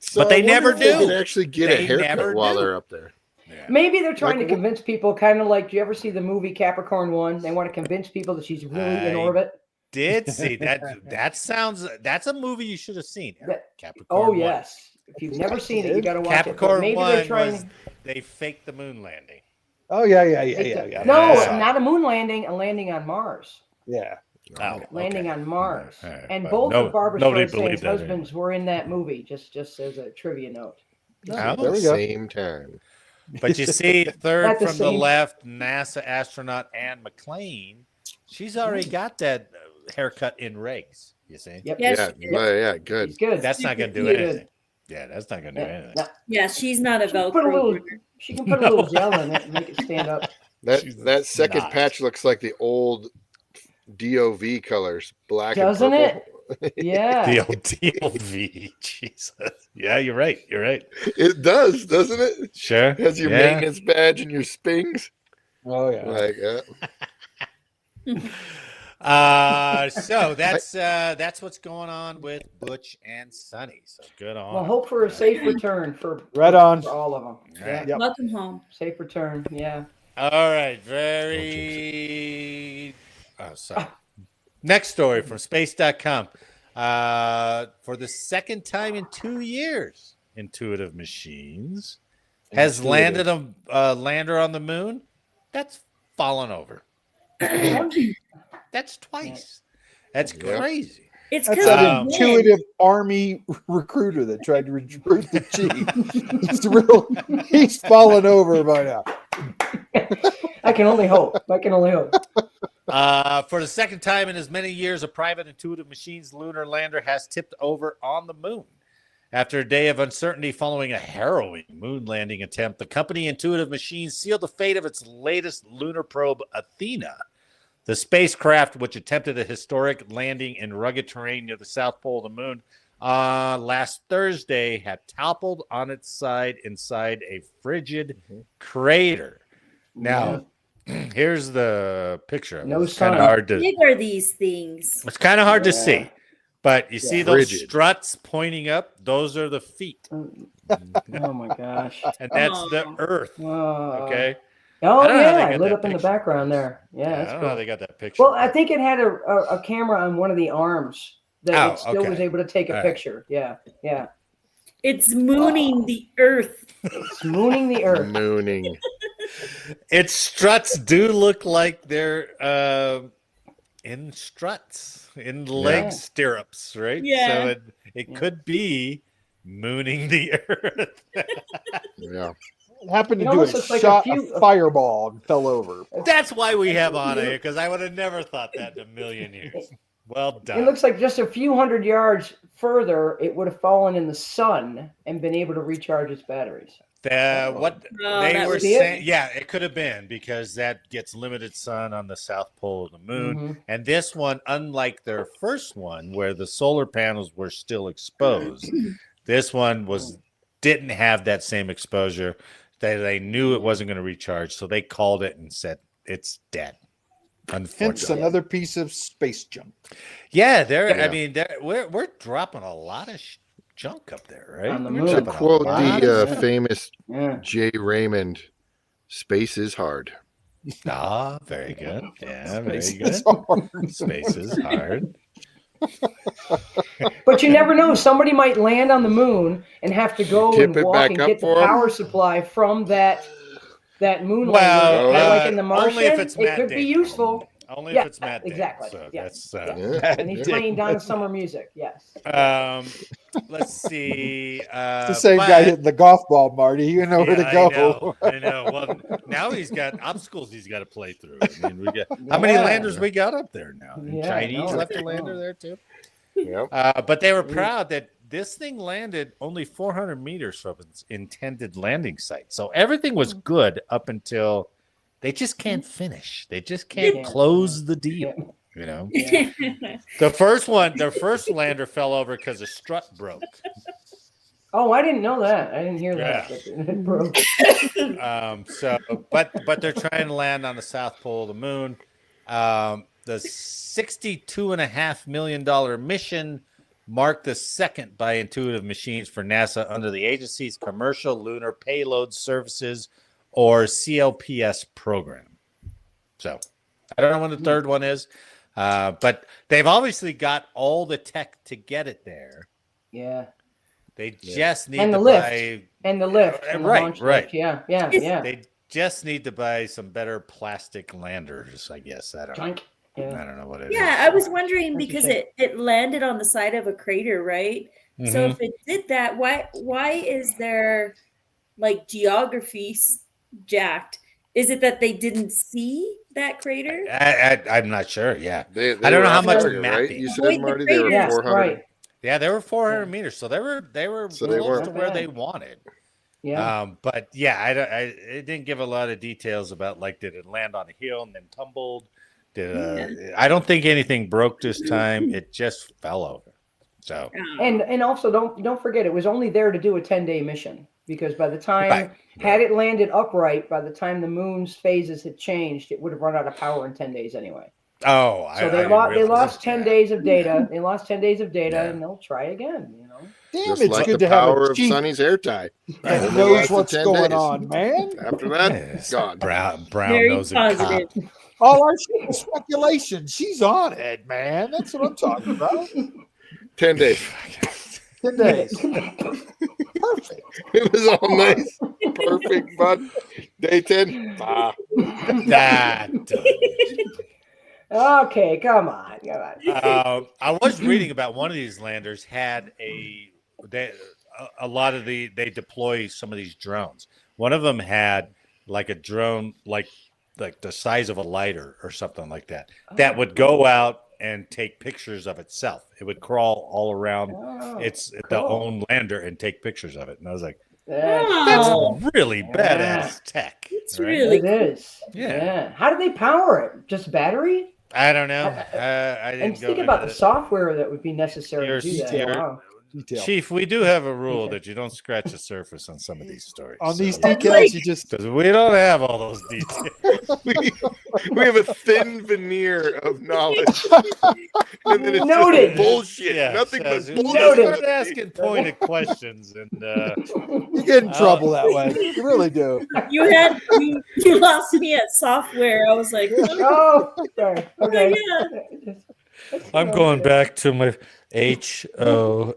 So But they I wonder never if they do. could actually get They a never haircut while do. they're up there. Yeah. Maybe they're trying Like, to convince people, kind of like, do you ever see the movie Capricorn 1? They want to convince people that she's really in I orbit. Did see that? That's a movie you should have seen. Eric. That- Capricorn. Oh, 1. yes. If you've never seen it, you got to watch Capricorn it. Maybe 1 they're trying was to. they faked the moon landing. Oh yeah. No, Yeah. not a moon landing, a landing on Mars. Yeah. Oh, Landing okay. on Mars. All right, And but both of Barbara nobody Streisand's believed that. husbands were in that movie, just as a trivia note. Oh. At There the we go. same time. But you see, third At the from the same- left, NASA astronaut Anne McClain. She's already got that haircut in regs. You see, Yep. Yes, Yeah, she is. well, yeah, good. He's good. that's not going to do Good. anything. Yeah, that's not going to do Yeah. anything. No, Yeah, she's not a she can put a Velcro. little. runner. She can put a little gel in it and make it stand up. That second not. patch looks like the old DOV colors, black Doesn't and purple. Yeah. The old DLV, Jesus. Yeah, you're right. You're right. It does, doesn't it? Sure. It has your Yeah. maintenance badge and your spings. Oh yeah. Like, So that's what's going on with Butch and Suni. So good on. Well, hope for a safe return for Right on. for all of them. All Yeah. right. Yep. Welcome home. Safe return. Yeah. All right, very. Oh, sorry. Next story from space.com. For the second time in 2 years, Intuitive Machines has landed a lander on the moon. That's fallen over. That's twice. That's Yep. crazy. It's That's because that Um, intuitive army recruiter that tried to recruit the chief. He's fallen over by now. I can only hope. I can only hope. For the second time in as many years, a private Intuitive Machines lunar lander has tipped over on the moon. After a day of uncertainty following a harrowing moon landing attempt, the company Intuitive Machines sealed the fate of its latest lunar probe, Athena. The spacecraft, which attempted a historic landing in rugged terrain near the South Pole of the moon last Thursday, had toppled on its side inside a frigid crater. Now, here's the picture. No It's kind of sun. hard to. big are these things. It's kind of hard to Yeah. see, but you see those Frigid. struts pointing up. Those are the feet, Oh my gosh. and that's the Oh. Earth. Okay. Okay. Oh I don't know how they yeah, got lit that up in the picture. background there. Yeah, I that's don't know how cool. they got that picture. Well, I think it had a camera on one of the arms that Oh, it still okay. was able to take a All right. picture. Yeah, yeah. It's mooning the earth. It's mooning the earth. mooning. its struts do look like they're in struts, in leg Yeah. stirrups, right? Yeah. So it Yeah. could be mooning the Earth. Yeah. Happened It to do almost it, looks like shot a a, few- fireball and fell over. That's why we have Anna here, because I would have never thought that in a million years. Well It done. looks like just a few hundred yards further, it would have fallen in the sun and been able to recharge its batteries. What Oh, they that were was it. saying, yeah, it could have been because that gets limited sun on the south pole of the moon. Mhm. And this one, unlike their first one, where the solar panels were still exposed, this one didn't have that same exposure. They knew it wasn't going to recharge, so they called it and said it's dead. Hence Unfortunately, another piece of space junk. yeah, I Yeah. mean, we're dropping a lot of junk up there, right? On the We're moon. To dropping a quote lot the of stuff. famous Yeah. Jay Raymond, space is hard. Ah, very good. Yeah, very Space good. is hard. Space is hard. But you never know. Somebody might land on the moon and have to go Tip and it walk back and up get the for 'em? power supply from that moon Well, landing. Like in the Martian, only if it's it Matt could be Damon. usul. Only Yeah, if it's Matt Damon. exactly. So Yeah. that's Yeah. And he's playing Donna Summer music. Yes. let's see. It's the same guy hitting the golf ball, Marty. You know where to go. I know. Well, now he's got obstacles he's got to play through. I mean, how many Yeah. landers we got up there now? And Yeah, Chinese no, left a it's- lander there too. Yep. But they were proud that this thing landed only 400 meters from its intended landing site. So everything was good up until they just can't finish. They just can't Yeah. close the deal. You know, Yeah. the first one, their first lander fell over because a strut broke. Oh, I didn't know that. I didn't hear that. Yeah. But it broke. But they're trying to land on the South Pole of the moon. The $62.5 million mission marked the second by Intuitive Machines for NASA under the agency's Commercial Lunar Payload Services, or CLPS program. So I don't know when the third one is, but they've obviously got all the tech to get it there. Yeah. They just need And the to lift. buy And the lift. And the right, launch right. lift. Yeah. They just need to buy some better plastic landers, I guess. I don't know. Junk. Yeah. I don't know what it is. Yeah, I was wondering That's because okay. it landed on the side of a crater, right? So if it did that, why is there like geography jacked? Is it that they didn't see that crater? I'm not sure. Yeah. They I don't were know how off much target, right? mapping. You Avoid said, the Marty, they were Yeah, 400. right. Yeah, they were 400 Yeah. meters, so they were So they close weren't to where bad. they wanted. Yeah. But yeah, it didn't give a lot of details about, like, did it land on a hill and then tumbled? I don't think anything broke this time. It just fell over. So And also don't forget, it was only there to do a 10-day mission, because by the time Right. had it landed upright, by the time the moon's phases had changed, it would have run out of power in 10 days anyway. so So they lost 10 days of data. They lost 10 days of data, and they'll try again. You know. Damn, Just it's like good the to have power a of chief Sonny's hair tie. that Only knows lasted what's 10 going days. on, man. After that, gone. Brown Very nose positive. cop. All our shit is speculation. She's on it, man. That's what I'm talking about. 10 days. 10 days. Perfect. It was all nice. Perfect, bud. Day 10. That. Okay, come on. I was reading about one of these landers had a lot of they deploy some of these drones. One of them had like a drone like the size of a lighter or something like that that would go out and take pictures of itself. It would crawl all around the own lander and take pictures of it. And I was like, that's really badass tech. It's right? really It is. Yeah. Yeah. How do they power it? Just battery? I don't know. I didn't And go think about into the it. software that would be necessary to do that. You're- Wow. Detail. Chief, we do have a rule that you don't scratch the surface on some of these stories. On these That's decals, like- you just because we don't have all those details. we have a thin veneer of knowledge. And then it's Noted. just bullshit. Yeah, Nothing but says, bullshit. Noted. Start asking pointed questions, and you get in trouble that way. You really do. you lost me at software. I was like, oh, Oh, sorry. Okay. yeah. I'm going back to my HOFF.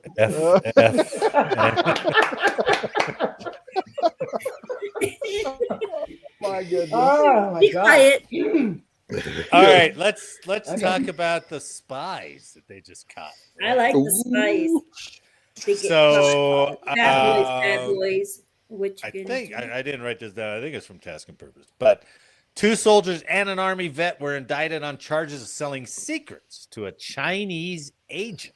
My goodness. Oh my Be god. quiet. All right, let's Okay. talk about the spies that they just caught. I like the spice. They get So, bad boys. Which I think I didn't write this down. I think it's from Task and Purpose. But 2 soldiers and an Army vet were indicted on charges of selling secrets to a Chinese agent.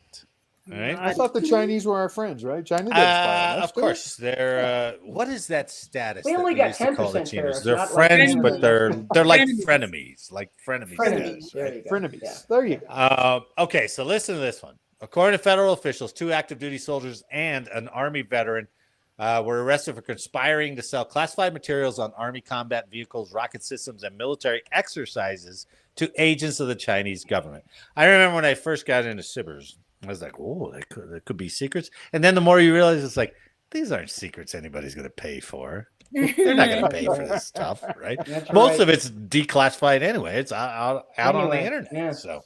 All right. I thought the Chinese were our friends, right? China didn't spy on us, Of course, they're. What is that status? We that only we got used to call the 10% Chinos? tariffs, They're not like friends, but frenemies. they're like Frenemies. frenemies, like frenemies. Frenemies. status, There right? you go. Frenemies. Yeah. There you go. Okay, so listen to this one. According to federal officials, 2 active duty soldiers and an Army veteran were arrested for conspiring to sell classified materials on Army combat vehicles, rocket systems, and military exercises to agents of the Chinese government. I remember when I first got into Sibers, I was like, oh, there could be secrets. And then the more you realize, it's like, these aren't secrets anybody's going to pay for. They're not going to pay for this stuff, right? That's Most right. of it's declassified anyway. It's out on the Anyway, internet. yeah. So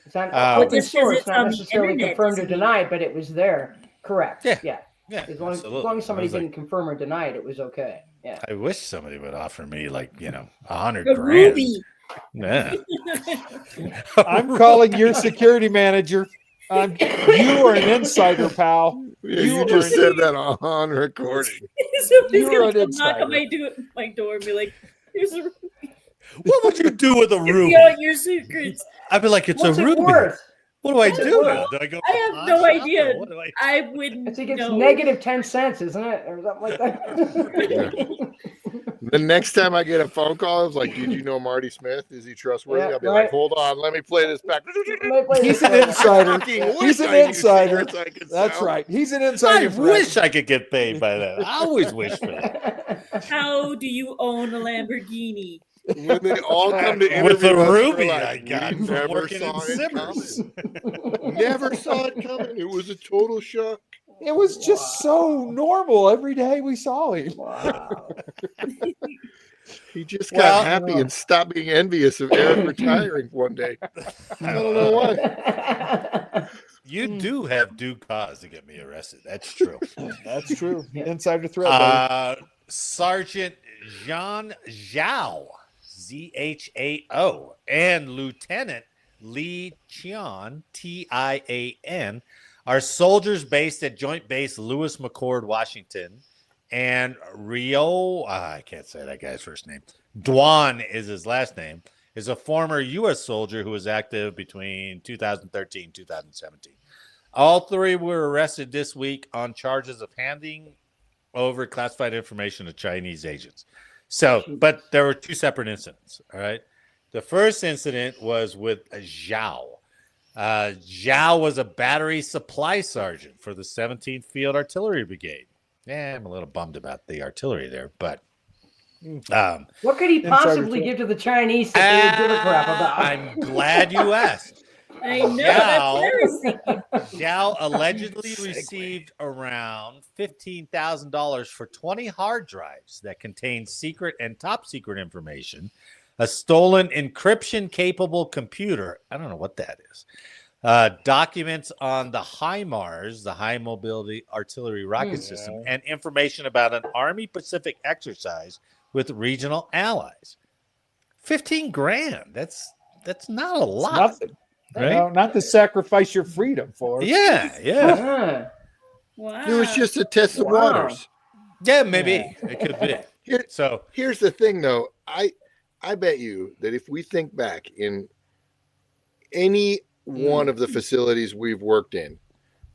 It's not Well, open just 'cause source, it's not on the necessarily internet confirmed or doesn't mean- denied, but it was there. Correct. Yeah. Yeah. yeah, As long as absolutely. somebody I was like, didn't confirm or deny it, it was okay. Yeah. I wish somebody would offer me like, $100 The grand. ruby. Yeah. I'm calling your security manager. You are an insider, pal. You are just an- said that on recording. Somebody's You're gonna an come knock on insider. my door and be like, "Here's a What would you do with a ruby? you out your secrets." I'd be like, it's What's a it ruby. worth? What do I What's it do? worth? Do I go? I to have pawn no shop, idea. or what do I? I I wouldn't think it's know. negative 10 cents, isn't it? Or something like that. The next time I get a phone call, it's like, "Did you know Marty Smith? Is he trustworthy?" Yeah, I'll be right. like, "Hold on, let me play this back." He's an insider. Fucking He's wish an I knew insider. secrets I could That's sell. right. He's an I insider. for wish I could get paid by that. I always wish for that. How do you own a Lamborghini? When they all come to With the interview us, they're ruby like, I got "We from never working saw in it Simmers." coming. Never saw it coming. It was a total shock." It was just so normal. Every day we saw him. Wow. He just Well- got happy and stopped being envious of Eric retiring one day. I don't know why. You do have due cause to get me arrested. That's true. That's true. Yeah. Insider threat. buddy. Sergeant Jean Zhao, Zhao, and Lieutenant Li Tian, Tian, are soldiers based at Joint Base Lewis McChord, Washington. And Rio, I can't say that guy's first name. Duan is his last name, is a former U.S. soldier who was active between 2013 and 2017. All three were arrested this week on charges of handing over classified information to Chinese agents. So, but there were two separate incidents, all right? The first incident was with Zhao. Zhao was a battery supply sergeant for the 17th Field Artillery Brigade. Yeah, I'm a little bummed about the artillery there, but What could he Insider possibly threat. give to the Chinese that they would give a crap about? I'm glad you asked. I know, that's what I was thinking. Zhao allegedly received around $15,000 for 20 hard drives that contained secret and top secret information, a stolen encryption-capable computer. I don't know what that is. Documents on the HIMARS, the High Mobility Artillery Rocket System, and information about an Army Pacific exercise with regional allies. 15 grand. That's not a It's lot. nothing. Right? You know, not to sacrifice your freedom for. Yeah. Huh. Wow. It was just to test the Wow. waters. Yeah, maybe. It could be. Here- So, Here's the thing, though. I bet you that if we think back in any one of the facilities we've worked in,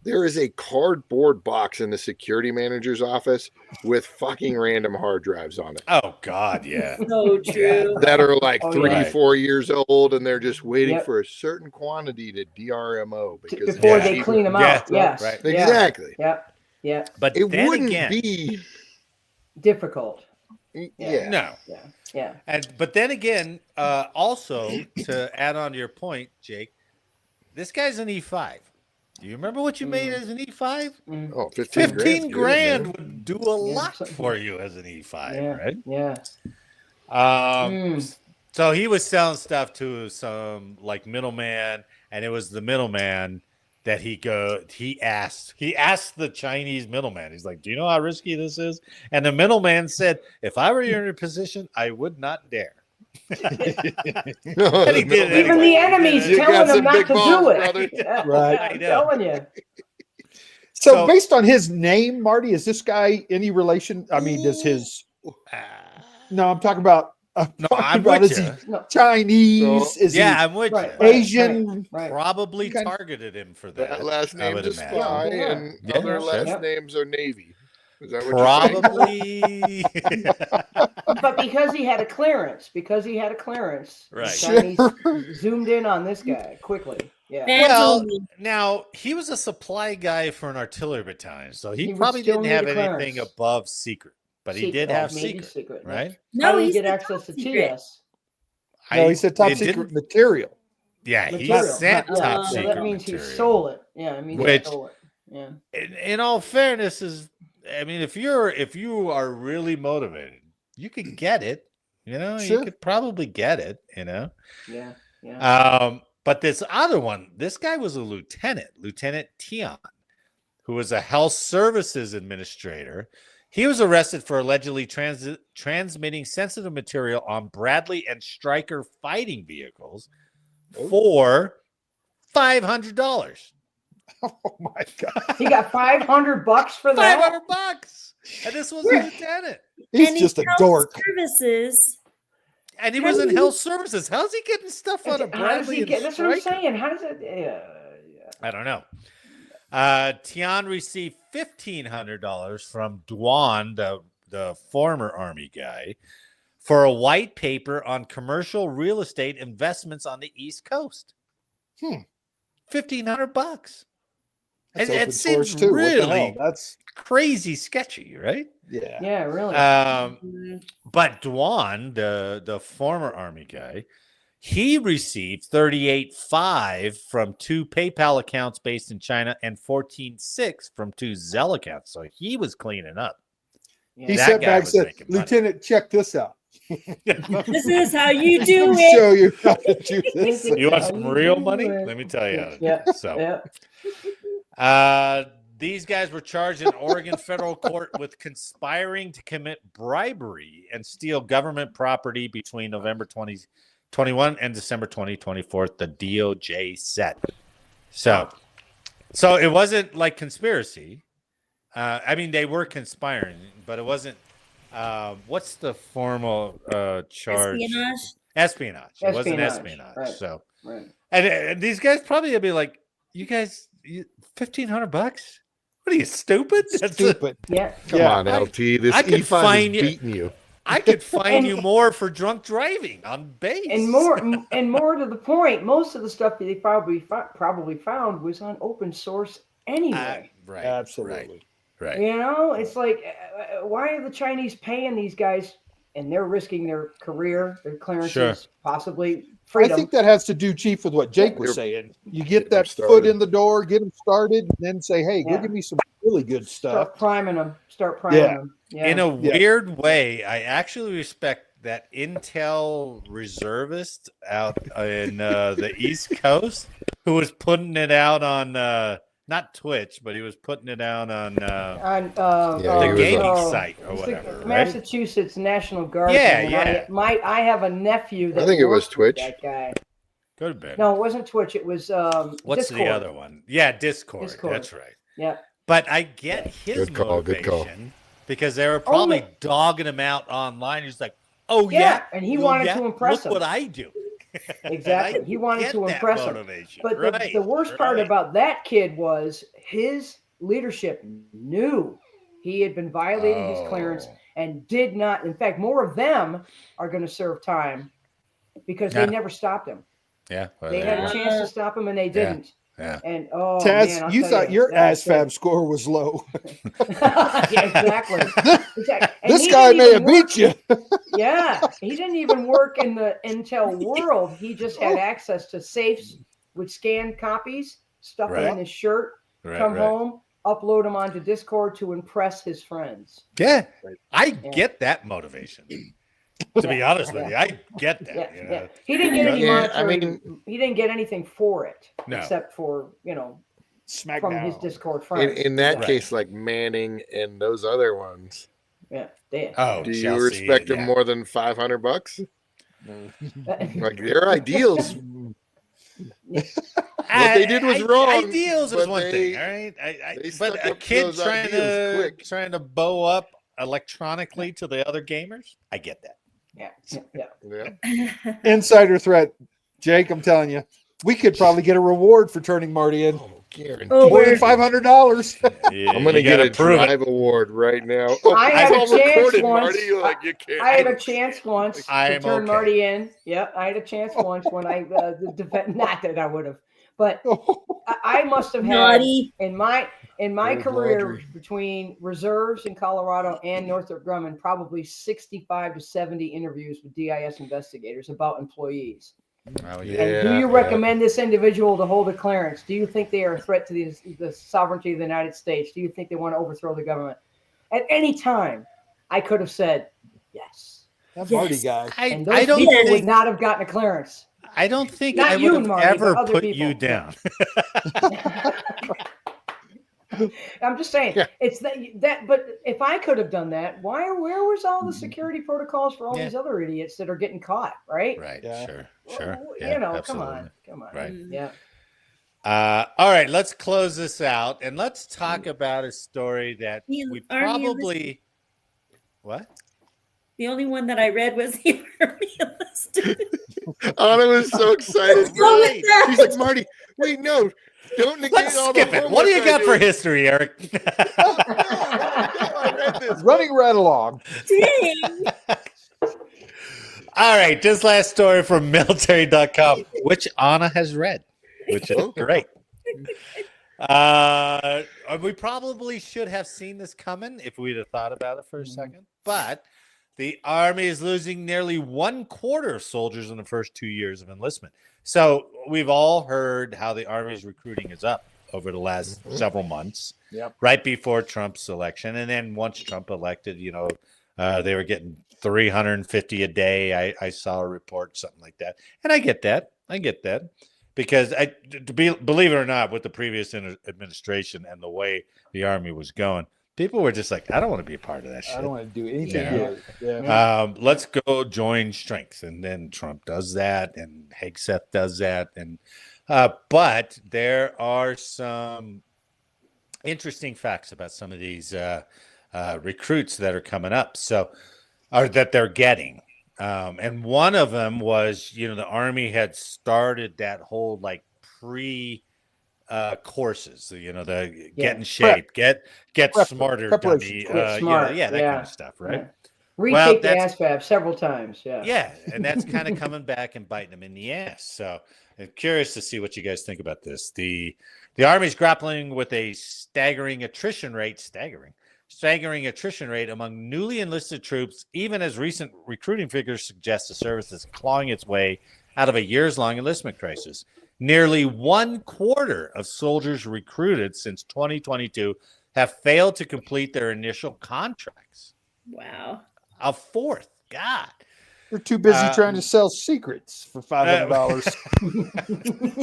there is a cardboard box in the security manager's office with fucking random hard drives on it oh, God, yeah. so true. that are like Oh, 3, yeah. 4 years old, and they're just waiting Yep. for a certain quantity to DRMO because Before it's they cheaper. clean them Yeah, out. Yes. right. Yeah. Exactly. Yep. Yep. But It then wouldn't again, be. Difficult. Yeah. no. Yeah. Yeah. But then again, also to add on to your point, Jake, this guy's an E5. Do you remember what you made as an E5? Oh, 15 15 grand. grand would do a Yeah, lot something. for you as an E5, Yeah. right? Yeah. So he was selling stuff to some like middleman, and it was the middleman that he asked the Chinese middleman. He's like, "Do you know how risky this is?" And the middleman said, "If I were in your position, I would not dare." And he did it Even the enemy's You got telling some them not big to balls, do it. brother. Yeah, Right. I I'm know. telling you. So, So- based on his name, Marty, is this guy any relation? I mean, does his? No, I'm talking about. No, I'm about with is he you. No. Chinese? Is Yeah, he I'm with Right, you. right. Asian? Right. Probably Okay. targeted him for that. That last I would name's a imagine. spy, Yeah. and Yeah, other sure. last Yep. names are Navy. Is that what Probably. But because he had a clearance, Right. the Chinese zoomed in on this guy quickly. Yeah. Hands Well, on me. now he was a supply guy for an artillery battalion, so he He would probably still didn't need have a anything clearance. above secret, but he did Secret. have Maybe secret, yeah. right? How No, did he he's get the access to top secret. TS? No, he said top it secret didn't- material. Yeah, he Material. sent Yeah, top so secret that means material. he stole it. Yeah, I mean Which- he stole it. Yeah. In all fairness, I mean, if you are really motivated, you could get it. You know, Sure. you could probably get it. You know. Yeah. Yeah. But this other one, this guy was a Lieutenant Tian, who was a health services administrator. He was arrested for allegedly transmitting sensitive material on Bradley and Stryker fighting vehicles for $500. Oh my god, He got $500 for that. $500, and this was a lieutenant, he's And just a health dork. Services. and he was in health services. How's he getting stuff on a How does Bradley he and get? That's what I'm Stryker? saying. How does it? Yeah. I don't know. Tian received $1,500 from Duan, the the former Army guy, for a white paper on commercial real estate investments on the East Coast. $1,500. That's It open seems source too. What the hell? really That's crazy sketchy, right? yeah. Yeah, really. But Dwan, the former Army guy, he received 38.5 from 2 PayPal accounts based in China and 14.6 from 2 Zelle accounts. So he was cleaning up. He That sat guy back and was said, making money. "Lieutenant, check this out. This is how you do Let me it. show you how to do this." You want How some you real do money? it. Let me tell you how to do Yeah, it. So, yeah. these guys were charged in Oregon federal court with conspiring to commit bribery and steal government property between November 2021 and December 2024. The DOJ said. So it wasn't like conspiracy. I mean, they were conspiring, but it wasn't. What's the formal charge? Espionage. It wasn't espionage. Right. So, Right. and these guys probably would be like, "You guys, $1,500? What are you, stupid? That's Stupid. Yeah. Come on, LT. This I could E5 find is you- beating you. I could fine And- you more for drunk driving on base." And more to the point, most of the stuff that they probably found was on open source anyway. Right. Absolutely. Right. You know, it's like, why are the Chinese paying these guys, and they're risking their career, their clearances, Sure. possibly I freedom? think that has to do, Chief, with what Jake was saying. You get that foot in the door, get them started, and then say, "Hey, go Yeah. give me some really good stuff." Start priming them. Yeah. them. Yeah. In a weird way, I actually respect that Intel reservist out in the East Coast who was putting it out on not Twitch, but he was putting it out on Yeah, the he was gaming on- site or it's the whatever, right? Massachusetts National Guard. Yeah, thing, yeah. and I have a nephew that I think it was worked with Twitch. That guy. Could have been. No, it wasn't Twitch. It was What's Discord. the other one? Yeah, Discord. Discord. That's right. Yeah. But I get his Good call, good call. motivation because they were probably yeah. dogging him out online. He's like, "Oh Yeah, yeah," and he oh, wanted yeah, to impress look him. what I do. Exactly. And I He wanted get to that impress him. motivation. But Right, the worst part right. about that kid was his leadership knew he had been violating his clearance Oh. and did not. In fact, more of them are going to serve time because they Yeah. never stopped him. Yeah, well, They there had you a go. chance to stop him and they didn't. Yeah. And Taz, man, I'll you tell thought your that was ASFAB score was low. yeah, exactly. Exactly. And This he guy didn't may even have beat you. Yeah, he didn't even work in the Intel world. He just had access to safes, would scan copies, stuff it Right. in his shirt, Right, come right. home, upload them onto Discord to impress his friends. Yeah, I Yeah. get that motivation. To be honest with you, I get that. Yeah, you know? yeah. He didn't get any Yeah, I monetary. He didn't get anything for it, No. except for from his Smackdown. Discord friends. In that Right. case, like Manning and those other ones, Yeah, they, Oh, do you Chelsea, respect them yeah. more than $500? Like their ideals, what they did was wrong, Ideals is but one they- thing, all right. they But stuck a up to kid those ideals quick. trying to bow up electronically to the other gamers, I get that. yeah. yeah. Insider threat. Jake, I'm telling you, we could probably get a reward for turning Marty in. Oh, guaranteed. Oh, More than we're- $500. I'm gonna get a drive award right now. Oh, I had it's a all chance recorded, once. Marty. You're like, you can't. I had a chance once to I'm turn okay. Marty in. Yep, I had a chance once when I not that I would have, but I must have had Naughty. in my Old career laundry. between reserves in Colorado and Northrop Grumman, probably 65 to 70 interviews with DIS investigators about employees. Oh, Yeah. And do you recommend this individual to hold a clearance? Do you think they are a threat to the sovereignty of the United States? Do you think they want to overthrow the government? At any time, I could have said yes. That Marty guy. And I those don't people would think not have gotten a clearance. I don't think Not I you, would have Marty, but ever other put people. you down. I'm just saying, Yeah. it's that. But if I could have done that, where was all the security protocols for all Yeah. these other idiots that are getting caught? Right? Right. Yeah. Sure. Well, Sure. you Yeah, know, absolutely. come on. Right. Yeah. All right, let's close this out and let's talk about a story that The we Army probably. What? The only one that I read was the Army enlisted. Anna was so excited. Go with that. She's like, Marty, wait, no, don't negate Let's all skip the it. What do you homework got I for did." history, Eric? No, I read Running right along. Dang. All right, this last story from military.com, which Anna has read, which is great. We probably should have seen this coming if we'd have thought about it for a second. But the Army is losing nearly 1/4 of soldiers in the first 2 years of enlistment. So we've all heard how the Army's recruiting is up over the last several months, right before Trump's election. And then once Trump elected, they were getting 350 a day. I saw a report, something like that. And I get that. Because believe it or not, with the previous administration and the way the Army was going, people were just like, I don't want to be a part of that shit. I don't want to do anything. Let's go join strength. And then Trump does that, and Hegseth does that. And but there are some interesting facts about some of these recruits that are coming up, or that they're getting. And one of them was, the Army had started that whole courses, the get in shape, get smarter, dummy, smart, that kind of stuff, right? Retake the ASVAB several times, yeah, and that's kind of coming back and biting them in the ass. So I'm curious to see what you guys think about this. The Army's grappling with a staggering attrition rate among newly enlisted troops, even as recent recruiting figures suggest the service is clawing its way out of a years-long enlistment crisis. Nearly 1/4 of soldiers recruited since 2022 have failed to complete their initial contracts. Wow. A fourth. God. They're too busy trying to sell secrets for $500.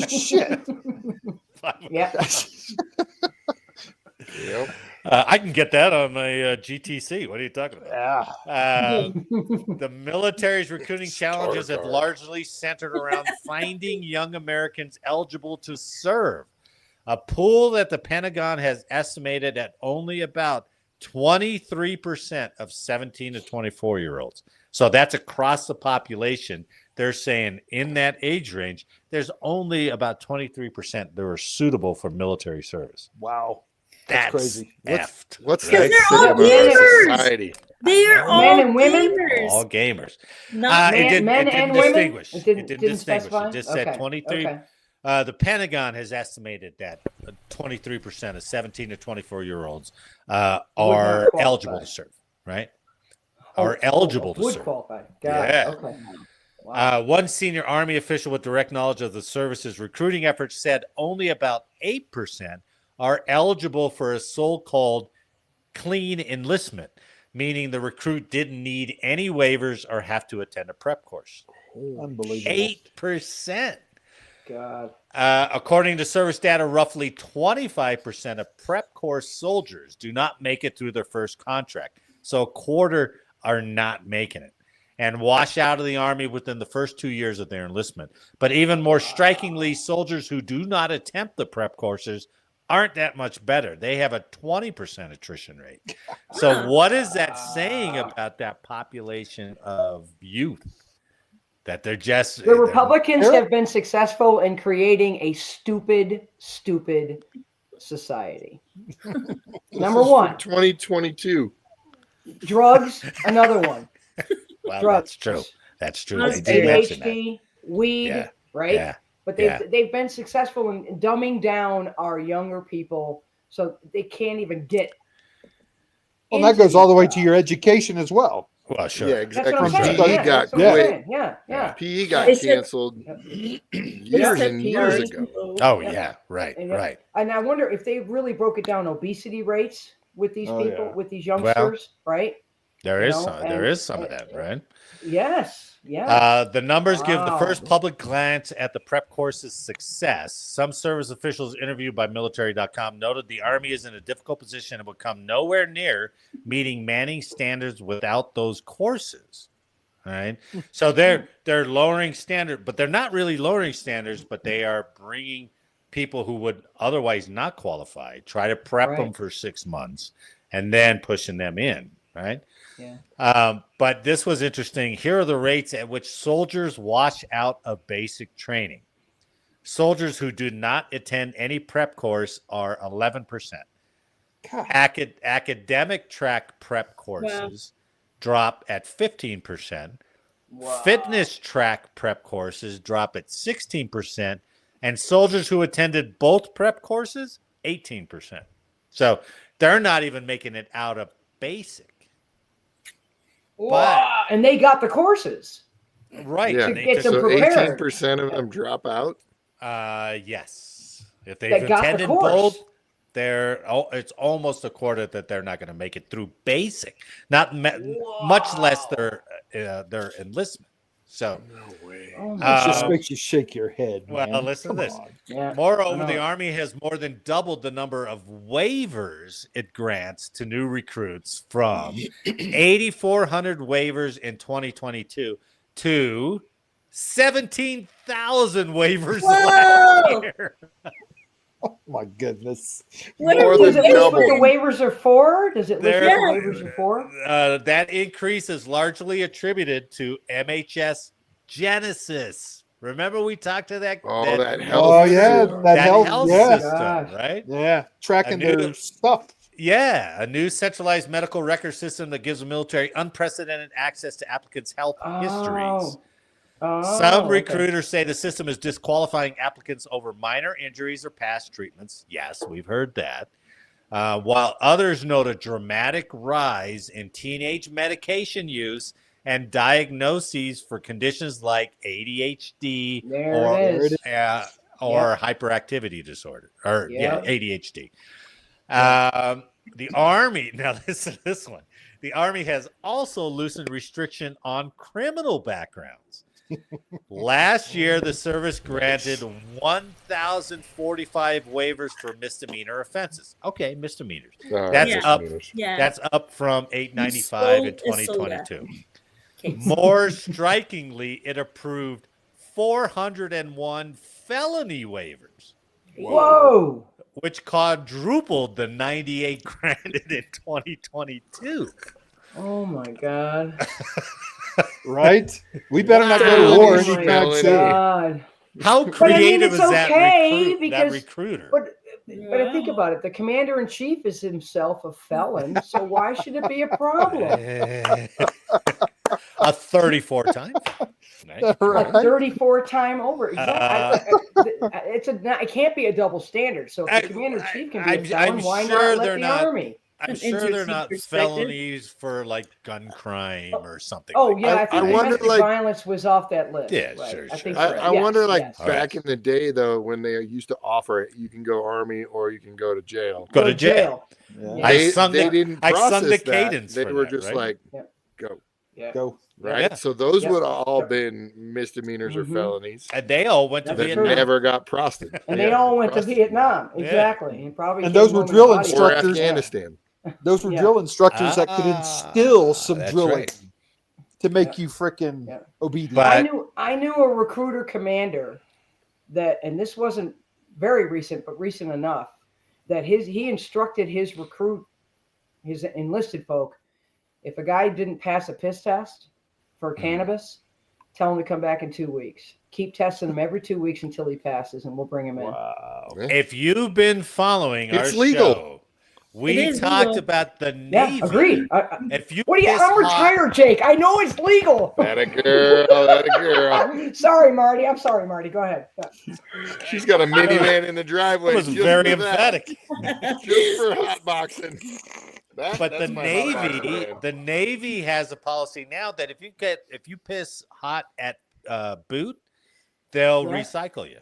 Shit. Yeah. Yep. I can get that on my GTC. What are you talking about? Yeah. The military's recruiting challenges have largely centered around finding young Americans eligible to serve, a pool that the Pentagon has estimated at only about 23% of 17 to 24-year-olds. So that's across the population. They're saying in that age range, there's only about 23% that are suitable for military service. Wow. That's crazy. What's Because that they're all say about our gamers. society? They are all Men and women? gamers. All gamers. Not It didn't men distinguish. and women? It didn't distinguish. specify? It just said Okay, 23. okay. The Pentagon has estimated that 23% of 17 to 24-year-olds are qualify. eligible to serve, right? Are eligible to would serve. qualify. Got Yeah. it. Okay. Wow. One senior Army official with direct knowledge of the service's recruiting efforts said only about 8% are eligible for a so-called clean enlistment, meaning the recruit didn't need any waivers or have to attend a prep course. Unbelievable. 8%. God. According to service data, roughly 25% of prep course soldiers do not make it through their first contract. So a quarter are not making it and wash out of the Army within the first 2 years of their enlistment. But even more strikingly, soldiers who do not attempt the prep courses aren't that much better. They have a 20% attrition rate. So what is that saying about that population of youth? That they're just... The Republicans have been successful in creating a stupid society. Number one. 2022. Drugs, another one. Well, Drugs. That's true. They did mention that. ADHD, weed, right? Yeah. But they've been successful in dumbing down our younger people so they can't even get. Well, that goes all the way to your education as well. Well, sure. Yeah, That's exactly. what I'm saying. PE Yeah, got that's what I'm quit. saying. Yeah. PE got They said- canceled years and years ago. Oh, yeah. Right. And I wonder if they really broke it down obesity rates with these people, with these youngsters, right? There You is know, some. There is some of that, right? Yes. Yeah. The numbers give the Wow. first public glance at the prep course's success. Some service officials interviewed by military.com noted the Army is in a difficult position and will come nowhere near meeting Manning standards without those courses. All right. So they're lowering standard, but they're not really lowering standards, but they are bringing people who would otherwise not qualify, try to prep them for 6 months and then pushing them in. Right. Yeah. But this was interesting. Here are the rates at which soldiers wash out of basic training. Soldiers who do not attend any prep course are 11%. God. Academic track prep courses drop at 15%. Fitness track prep courses drop at 16%. And soldiers who attended both prep courses, 18%. So they're not even making it out of basic. Wow. And they got the courses. Right. Yeah. To They get took- them So prepared. 18% of them drop out. yes. If they've That got the attended course. both, it's almost a quarter that they're not going to make it through basic, much less their enlistment. So, No way. Oh my That just Uh, makes you shake your head. well, man. listen to Come this. on. Yeah. moreover, I the know. Army has more than doubled the number of waivers it grants to new recruits from 8,400 waivers in 2022 to 17,000 waivers last Whoa! year. Oh my goodness. What More are than Does it we list what the double. waivers are for? Does it list There- what the waivers are for? That increase is largely attributed to MHS Genesis. Remember we talked to that? Oh, that health. Oh yeah, system. that that health. health Yeah, system, Gosh. right? yeah, tracking I knew their that- stuff. Yeah, a new centralized medical record system that gives the military unprecedented access to applicants' health histories. Some okay. recruiters say the system is disqualifying applicants over minor injuries or past treatments. Yes, we've heard that. While others note a dramatic rise in teenage medication use and diagnoses for conditions like ADHD There or it is. or hyperactivity disorder, or Yep. ADHD. The Army, now listen to this one. The Army has also loosened restriction on criminal backgrounds. Last year, the service granted 1,045 waivers for misdemeanor offenses. Okay, misdemeanors. That's Yeah. up. Yeah. That's up from 895 in You stole a soda. 2022. Okay. More strikingly, it approved 401 felony waivers, Whoa. which quadrupled the 98 granted in 2022. Oh my God. Right? We better not go to Wow. war Oh anytime my soon. God. How I mean, creative it's is that, okay that because- recruiter? But I think about it. The commander in chief is himself a felon, so why should it be a problem? A 34 time. Right? A Right? 34 time over. Exactly. It can't be a double standard. So if the commander in chief can be a felon, I'm why sure not they're let the not- army? I'm An sure they're interesting not perspective. felonies for like gun crime or something. Oh like yeah, that. I think I wonder, domestic like- violence was off that list. Yeah, right. sure, I sure. think I, so. I Yes, wonder, like yes. back in the day, though, when they used to offer it, you can go Army or you can go to jail. Go to jail. Yeah. I They, sung they the- didn't I process sung the that. cadence They for were that, just right? like, Yeah. go, Yeah. Go. right? Yeah. So those Yeah. would all Yeah. been misdemeanors or Mhm. felonies And they all went to That's that true. Vietnam. never got prosecuted. And they all went to prosecuted. Vietnam. Yeah. Exactly. And probably And came those were home in a drill body Or instructors. bag. Afghanistan. Those were Yeah. drill instructors that could instill some that's drilling right. to make Yeah. you freaking Yeah. obedient. But- I knew a recruiter commander that, and this wasn't very recent, but recent enough that he instructed his enlisted folk, if a guy didn't pass a piss test for cannabis, tell him to come back in 2 weeks. Keep testing him every 2 weeks until he passes, and we'll bring him in. Wow. If you've been following It's our legal. show, we It is talked legal. about the Yeah, Navy. agreed. If you What do you? piss I'm hot- retired, Jake. I know it's legal. That a girl, that a girl. Sorry, Marty. I'm sorry, Marty. Go ahead. Yeah. She's got a minivan in the driveway. That was just very for that. emphatic. Just for hot boxing. But the That's my hot boxing Navy, brand. the Navy has a policy now that if you piss hot at boot, they'll Yeah. recycle you.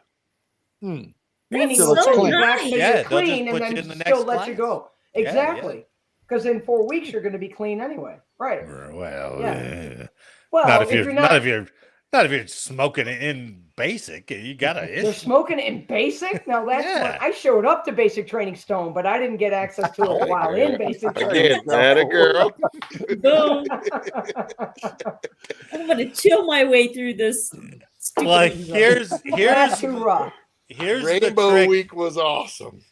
Meaning That's they'll so send you nice. back so Yeah, you're they'll just clean, put and you then in the still next let you class. go. Yeah, Exactly. Because in 4 weeks you're going to be clean anyway. Right. Well, Yeah. Well, not if you're you're not. not if you're smoking it in basic. You got They're to smoking it in basic. Now that's Yeah. what I showed up to basic training stone, but I didn't get access to it while in basic training. Again, that a girl. Boom. I'm gonna chill my way through this. Stupid Well, here's That's too rough. here's the Rainbow trick. Week was awesome.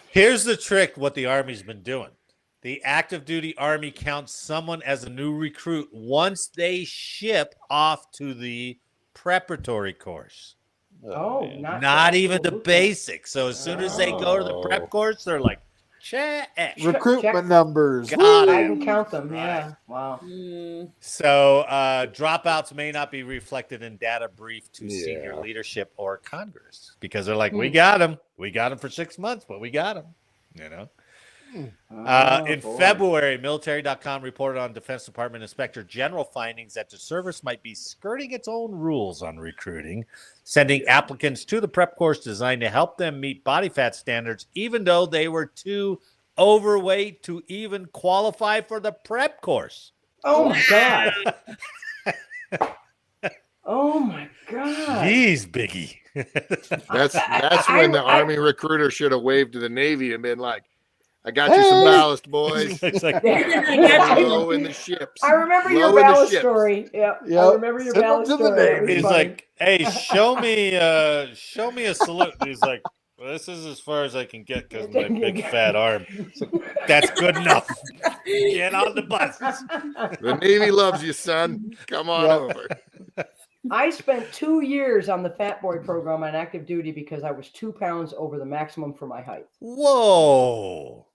Here's the trick. What the Army's been doing. The active duty Army counts someone as a new recruit once they ship off to the preparatory course. Oh, man. Not even the boot camp. basics. So as soon as they go to the prep course, they're like, check. Recruitment check. numbers. Got I it. can count them. Right. Yeah. Wow. Mm. So dropouts may not be reflected in data brief to Yeah. senior leadership or Congress because they're like, we got them. We got them for 6 months, but we got them. You know. In February, military.com reported on Defense Department Inspector General findings that the service might be skirting its own rules on recruiting, sending applicants to the prep course designed to help them meet body fat standards, even though they were too overweight to even qualify for the prep course. Oh my god. Oh my god. Jeez, Biggie. That's when the Army recruiter should have waved to the Navy and been like, I got you some ballast, boys. It's like, Low in the ships. I remember your Low in the ballast ships. story. Yeah. Yep. I remember your Send them ballast to the story. That was Navy. he's funny. like, hey, show me a salute. He's like, well, this is as far as I can get because of my big fat arm. So that's good enough. Get on the bus. The Navy loves you, son. Come on over. I spent 2 years on the Fat Boy program on active duty because I was 2 pounds over the maximum for my height. Whoa.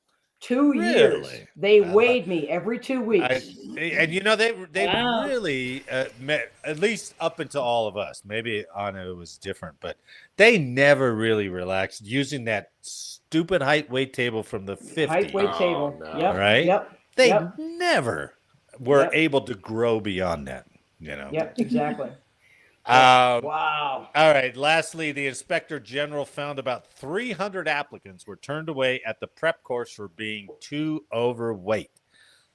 2 years. Really? They weighed me every 2 weeks. And you know, they Wow. really, at least up until all of us, maybe Anna was different, but they never really relaxed using that stupid height weight table from the 50s. Height weight Oh, table. no. Yep. Right? Yep. They Yep. never were Yep. able to grow beyond that, you know? Yep. Exactly. All Wow. right. Lastly, the Inspector General found about 300 applicants were turned away at the prep course for being too overweight,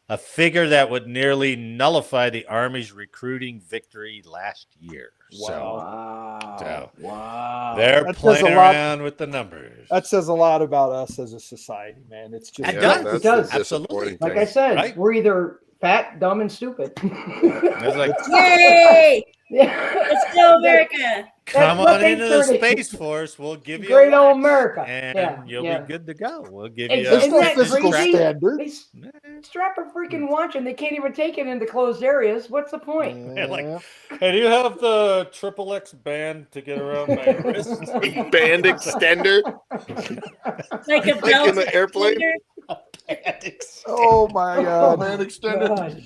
a figure that would nearly nullify the Army's recruiting victory last year. Wow. Wow. They're That says a playing lot. around with the numbers. That says a lot about us as a society, man. It's just It Yeah, does. that's It does. the disappointing Like thing. I said, Right. we're either fat, dumb, and stupid. It's like, Yay! Yeah. Let's go, America! come what on they into the turn it- Space Force. We'll give you Great a old lunch, America. and Yeah, you'll yeah. be good to go. We'll give Hey, you There's isn't no that physical crazy? standard. They strap a freaking watch and they can't even take it into closed areas. What's the point? like- Yeah. Hey, do you have the XXX band to get around my wrist? Band extender. Like a Like belt in the airplane. extender. Oh my God. Band extender. God.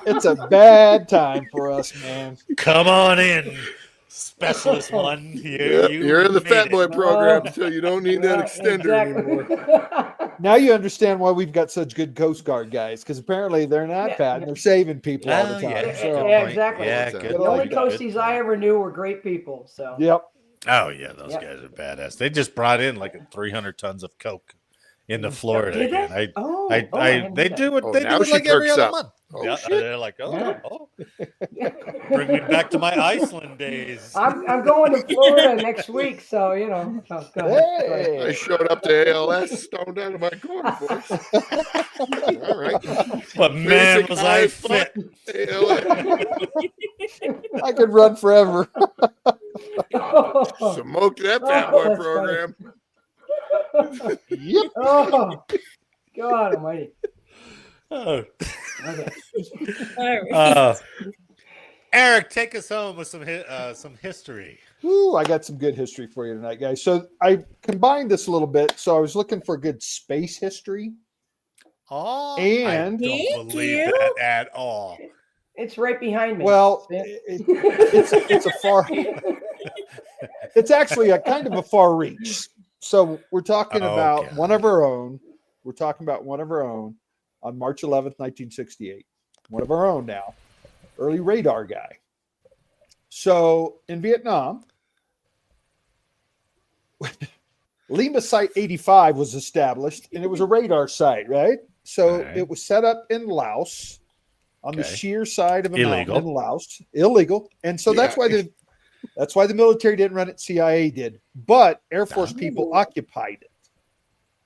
It's a bad time for us, man. Come on in, specialist one. Yeah, you're in the made Fat it. Boy program, Oh. so you don't need that Yeah, extender anymore. exactly. Now you understand why we've got such good Coast Guard guys, because apparently they're not Yeah. fat and they're saving people all the Oh, time. yeah, So, good Yeah, point. exactly. Yeah, The good The like only point, that. good coasties I point. ever knew were great people. So yep. Oh yeah, those Yep. guys are badass. They just brought in like 300 tons of coke into Florida Did they? again. Oh, I I didn't they know do it. Oh, They now do it she like every perks other up. month. Oh, Yeah, shit. they're like, Yeah. bring me back to my Iceland days. I'm going to Florida next week, so you know. Oh, go ahead. Go ahead. I Hey. showed up to ALS stoned out of my corner, boys. All right. But man, Basic was high I fuck. fit. ALS. I could run forever. Smoked that Fat Oh, Boy that's program. Yep. Oh, God Almighty. Oh. Okay. All right. Eric, take us home with some history. Ooh, I got some good history for you tonight, guys. So I combined this a little bit. So I was looking for good space history. Oh, And- I Thank don't believe you. that at all. It's right behind me. Well, Yeah. it's a far. It's actually a kind of a far reach. So we're talking Oh, about God. one of our own. We're talking about one of our own on March 11th, 1968. One of our own now, early radar guy. So in Vietnam, Lima Site 85 was established, and it was a radar site, right? So Right. it was set up in Laos on the Okay. sheer side of a Illegal. mountain in Laos. Illegal. And so that's Yeah. why the military didn't run it, CIA did. But Air Force people occupied it.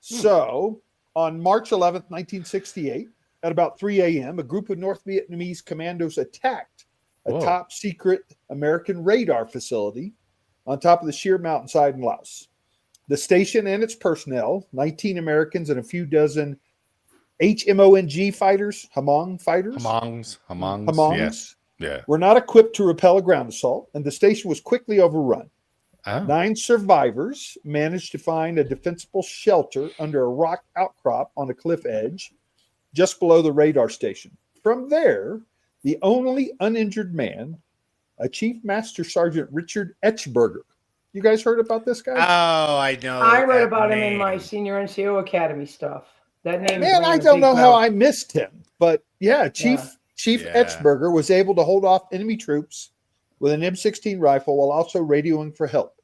So on March 11th, 1968, at about 3 a.m., a group of North Vietnamese commandos attacked a Whoa. top secret American radar facility on top of the sheer mountainside in Laos. The station and its personnel, 19 Americans and a few dozen HMONG fighters, Hmong fighters, Hamongs, Hmongs, Yeah. were not equipped to repel a ground assault, and the station was quickly overrun. Oh. 9 survivors managed to find a defensible shelter under a rock outcrop on a cliff edge just below the radar station. From there, the only uninjured man, a Chief Master Sergeant Richard Etchberger. You guys heard about this guy? Oh, I know. I read that about him in my name. senior NCO Academy stuff. That name. Man, I don't know how I missed him, but yeah, Chief Yeah. Etchberger was able to hold off enemy troops with an M16 rifle while also radioing for help.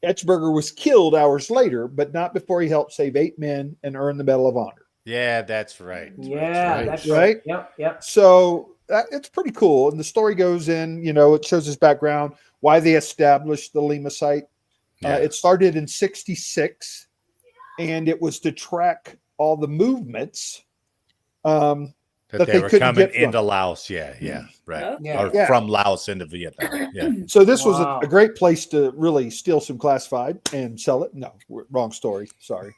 Etchberger was killed hours later, but not before he helped save 8 men and earn the Medal of Honor. Yeah, that's right. Yeah, that's right. right. Yep, yep. So it's pretty cool. And the story goes in, it shows his background, why they established the Lima site. Yeah. It started in 1966, and it was to track all the movements that they were couldn't coming get from. into Laos. Yeah, right. Okay. Yeah. Or Yeah. from Laos into Vietnam. Yeah. So this was Wow. a great place to really steal some classified and sell it. No, wrong story. Sorry.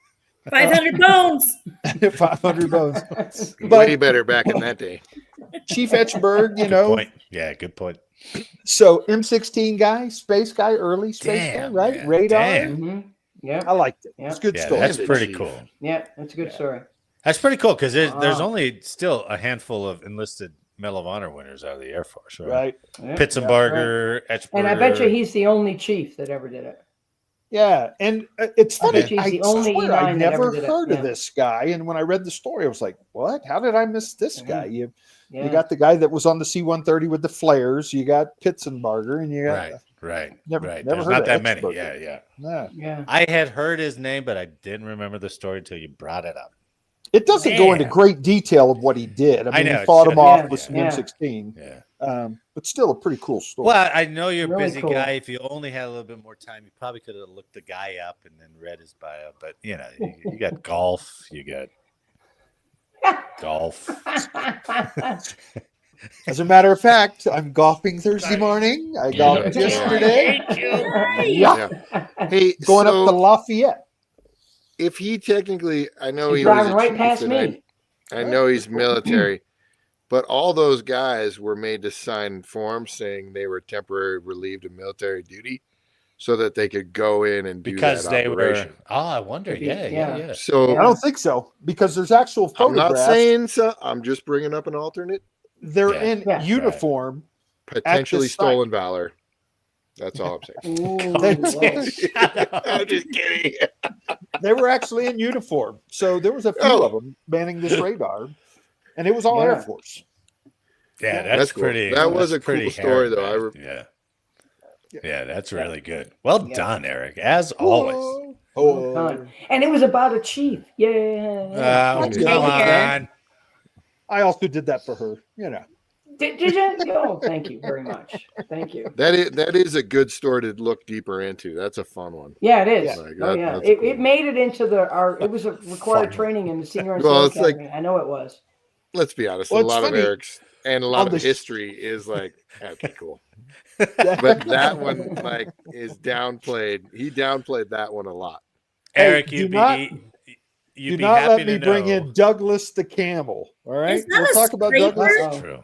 500 bones. 500 bones. Way better back in that day. Chief Etchberg, Good point. Yeah, good point. So M16 guy, space guy, early space Damn, guy, right? man. Radar. Damn. Mm-hmm. Yeah, I liked it. Yeah. It's a good Yeah, story. that's pretty Chief. cool. yeah, that's a good story. That's pretty cool because there's Wow. only still a handful of enlisted Medal of Honor winners out of the Air Force, right? Right. Yeah, Pitzenbarger, Etchberger. And I bet you he's the only chief that ever did it. Yeah. And it's funny. bet you he's I the only swear I E9 that ever never did it. heard Yeah. of this guy. And when I read the story, I was like, what? How did I miss this guy? You Yeah. got the guy that was on the C-130 with the flares. You got Pitzenbarger, and you got Right. Never Right. heard There's of not that many. Etchberger. Yeah. Yeah. yeah. I had heard his name, but I didn't remember the story until you brought it up. It doesn't go into Man. great detail of what he did. I mean, know, he it fought him shouldn't. off Yeah, with some yeah. M16, Yeah. but still a pretty cool story. Well, I know you're a Really busy cool. guy. If you only had a little bit more time, you probably could have looked the guy up and then read his bio. But you got golf. You got golf. As a matter of fact, I'm golfing Thursday morning. I golfed Yeah. yesterday. Yeah. Hey, Going so up to Lafayette. if he technically, I know He's he was driving a right chief, past and me. I know he's military, but all those guys were made to sign forms saying they were temporarily relieved of military duty, so that they could go in and do Because that they operation. were. Oh, I wonder. Yeah. Yeah. So I don't think so because there's actual I'm not photographs. saying so. I'm just bringing up an alternate, They're Yeah. in Yeah. uniform. potentially site. stolen valor. That's all I'm saying. Ooh, That's- whoa. I'm just kidding. They were actually in uniform. So there was a few Oh. of them manning this radar, and it was all Yeah. Air Force. Yeah, That's that's cool. pretty. That was that's a cool pretty story, hairy, though. man. Yeah, that's really good. Well Yeah. done, Eric. As always. Oh, Fun. And it was about a chief. Yeah. Oh, That's come good. on. I also did that for her. Did you? Oh, thank you very much. Thank you. That is a good story to look deeper into. That's a fun one. Yeah, it is. Yeah. Oh, yeah. That's It, cool. it made it into it was a required Fun. training in the senior Well, NCO it's like- Academy. I know it was. Let's be honest. Well, a it's lot funny. of Eric's and a lot On of the- history is like, okay, cool. But that one is downplayed. He downplayed that one a lot. Eric, Hey, you'd do not- you'd Do be not happy let me to bring know. in Douglas the camel. All right, Is that we'll a talk about scraper? Douglas. That's true.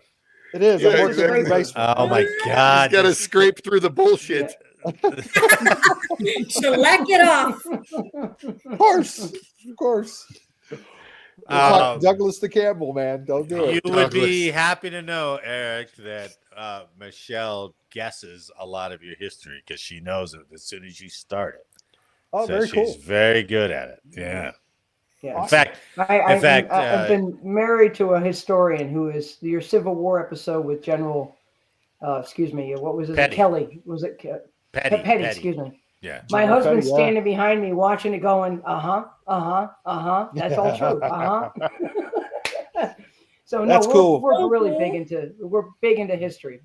It is. Yeah, I worked in the exactly. basement. Oh my God. He's got to scrape through the bullshit. Shellac it off. Of course. We'll talk Um, Douglas the camel, man. Don't do You it. would be Douglas. happy to know, Eric, that Michelle guesses a lot of your history because she knows it as soon as you start it. Oh, So very she's cool. very good at it. Yeah. Yeah. In fact, I've fact, been married to a historian who is your Civil War episode with General, excuse me, what was it? Petty. Kelly. Was it Petty. excuse me. Yeah. My General husband's Petty, yeah. standing behind me watching it going, that's all true. So no, That's cool. we're really big into history,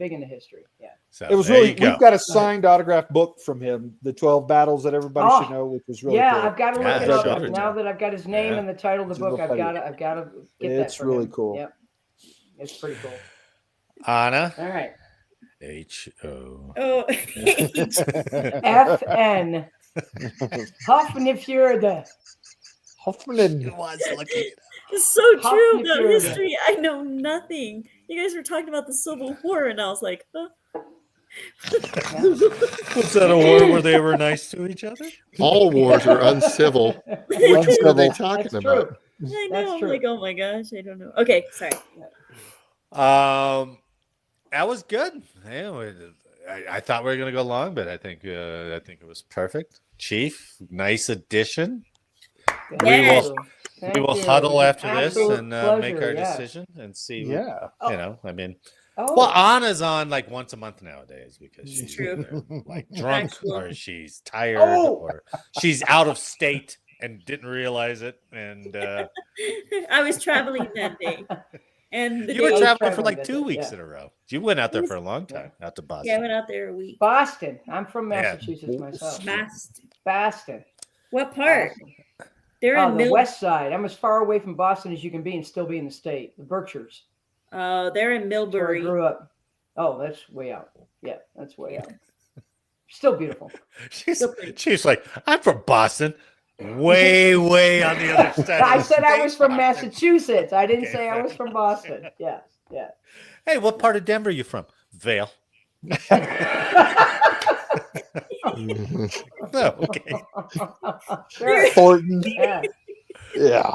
Yeah. So It was there really. you go. We've got a signed autograph book from him, the 12 battles that everybody Oh, should know, which was really Yeah, cool. I've got to Yeah, look it sure. up. Now that I've got his name Yeah. and the title of the General book, I've got to get that. It's for really him. cool. Yep. It's pretty cool. Anna. All right. H-O. Oh, FN. Hoffnefjorde. Hoffman. was looking. it's so true about Hoffnefjorde. history. I know nothing. You guys were talking about the Civil War, and I was like, huh? Was that a war where they were nice to each other? All wars are uncivil. Which one are they talking That's about? true. I That's know. I'm true. like, oh my gosh, I don't know. Okay, sorry. That was good. Yeah, I thought we were gonna go long, but I think it was perfect. Chief, nice addition. Yes. We will huddle after this Absolute and pleasure, make our yes. decision and see. Yeah. You know, I mean, Oh, well, Anna's on like once a month nowadays because she's True. either, like drunk Actually. or she's tired Oh. or she's out of state and didn't realize it. And I was traveling that day. And the you were day, traveling for traveling like that 2 day, weeks yeah. in a row. You went out there for a long time, out to Boston. yeah, I went out there a week. Boston. I'm from Yeah. Massachusetts myself. Boston. What part? Boston. They're Oh, in the Mill. west side. I'm as far away from Boston as you can be and still be in the state. The Berkshires. They're in That's where I Millbury. grew up. Oh, that's way out. Yeah, that's way out. Still beautiful. She's like, I'm from Boston, way, way on the other side. I of the said I state, was from Boston. Massachusetts. I didn't Okay. say I was from Boston. Yes, yes. Hey, what part of Denver are you from? Vale. Oh, okay. Sure. Thornton. Yeah. Yeah.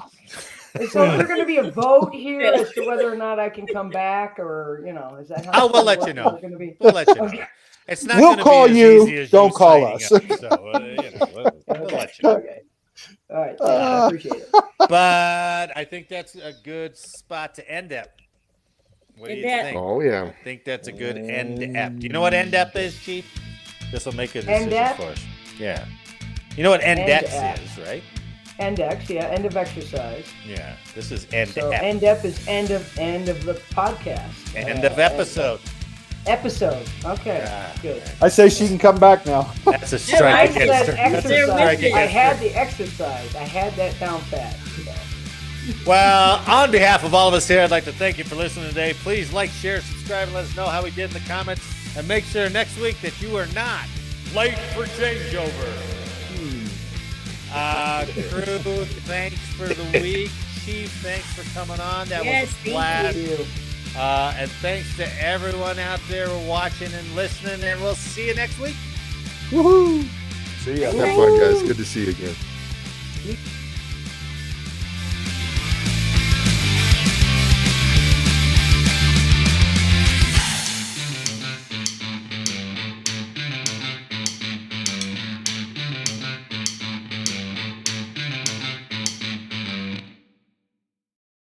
And so is there going to be a vote here as to whether or not I can come back, or is that how? Oh, we'll let you know. Going to be? We'll let you know. Okay. It's not We'll gonna call be as you, easy as don't you call signing us. up, so, we'll let you know. Okay. All right. Yeah, I appreciate it. But I think that's a good spot to end at. What do you End at. think? Oh yeah. I think that's a good end ep. Do you know what end ep is, Chief? This will make a decision End-ep? for us. Yeah. You know what End-ep. index is, right? Index, yeah, end of exercise. Yeah. This is end So ep. end up is end of the podcast. End of episode. Episode. Okay. Yeah. Good. I say she can come back now. That's a I strike said against her. That's a exercise. strike They're with I against had her. the exercise. I had that down pat. Well, on behalf of all of us here, I'd like to thank you for listening today. Please like, share, subscribe, and let us know how we did in the comments. And make sure next week that you are not late for changeover. Crew, thanks for the week. Chief, thanks for coming on. That Yes, was a thank blast. You. And thanks to everyone out there watching and listening. And we'll see you next week. Woohoo! See ya. Have fun, guys. Good to see you again.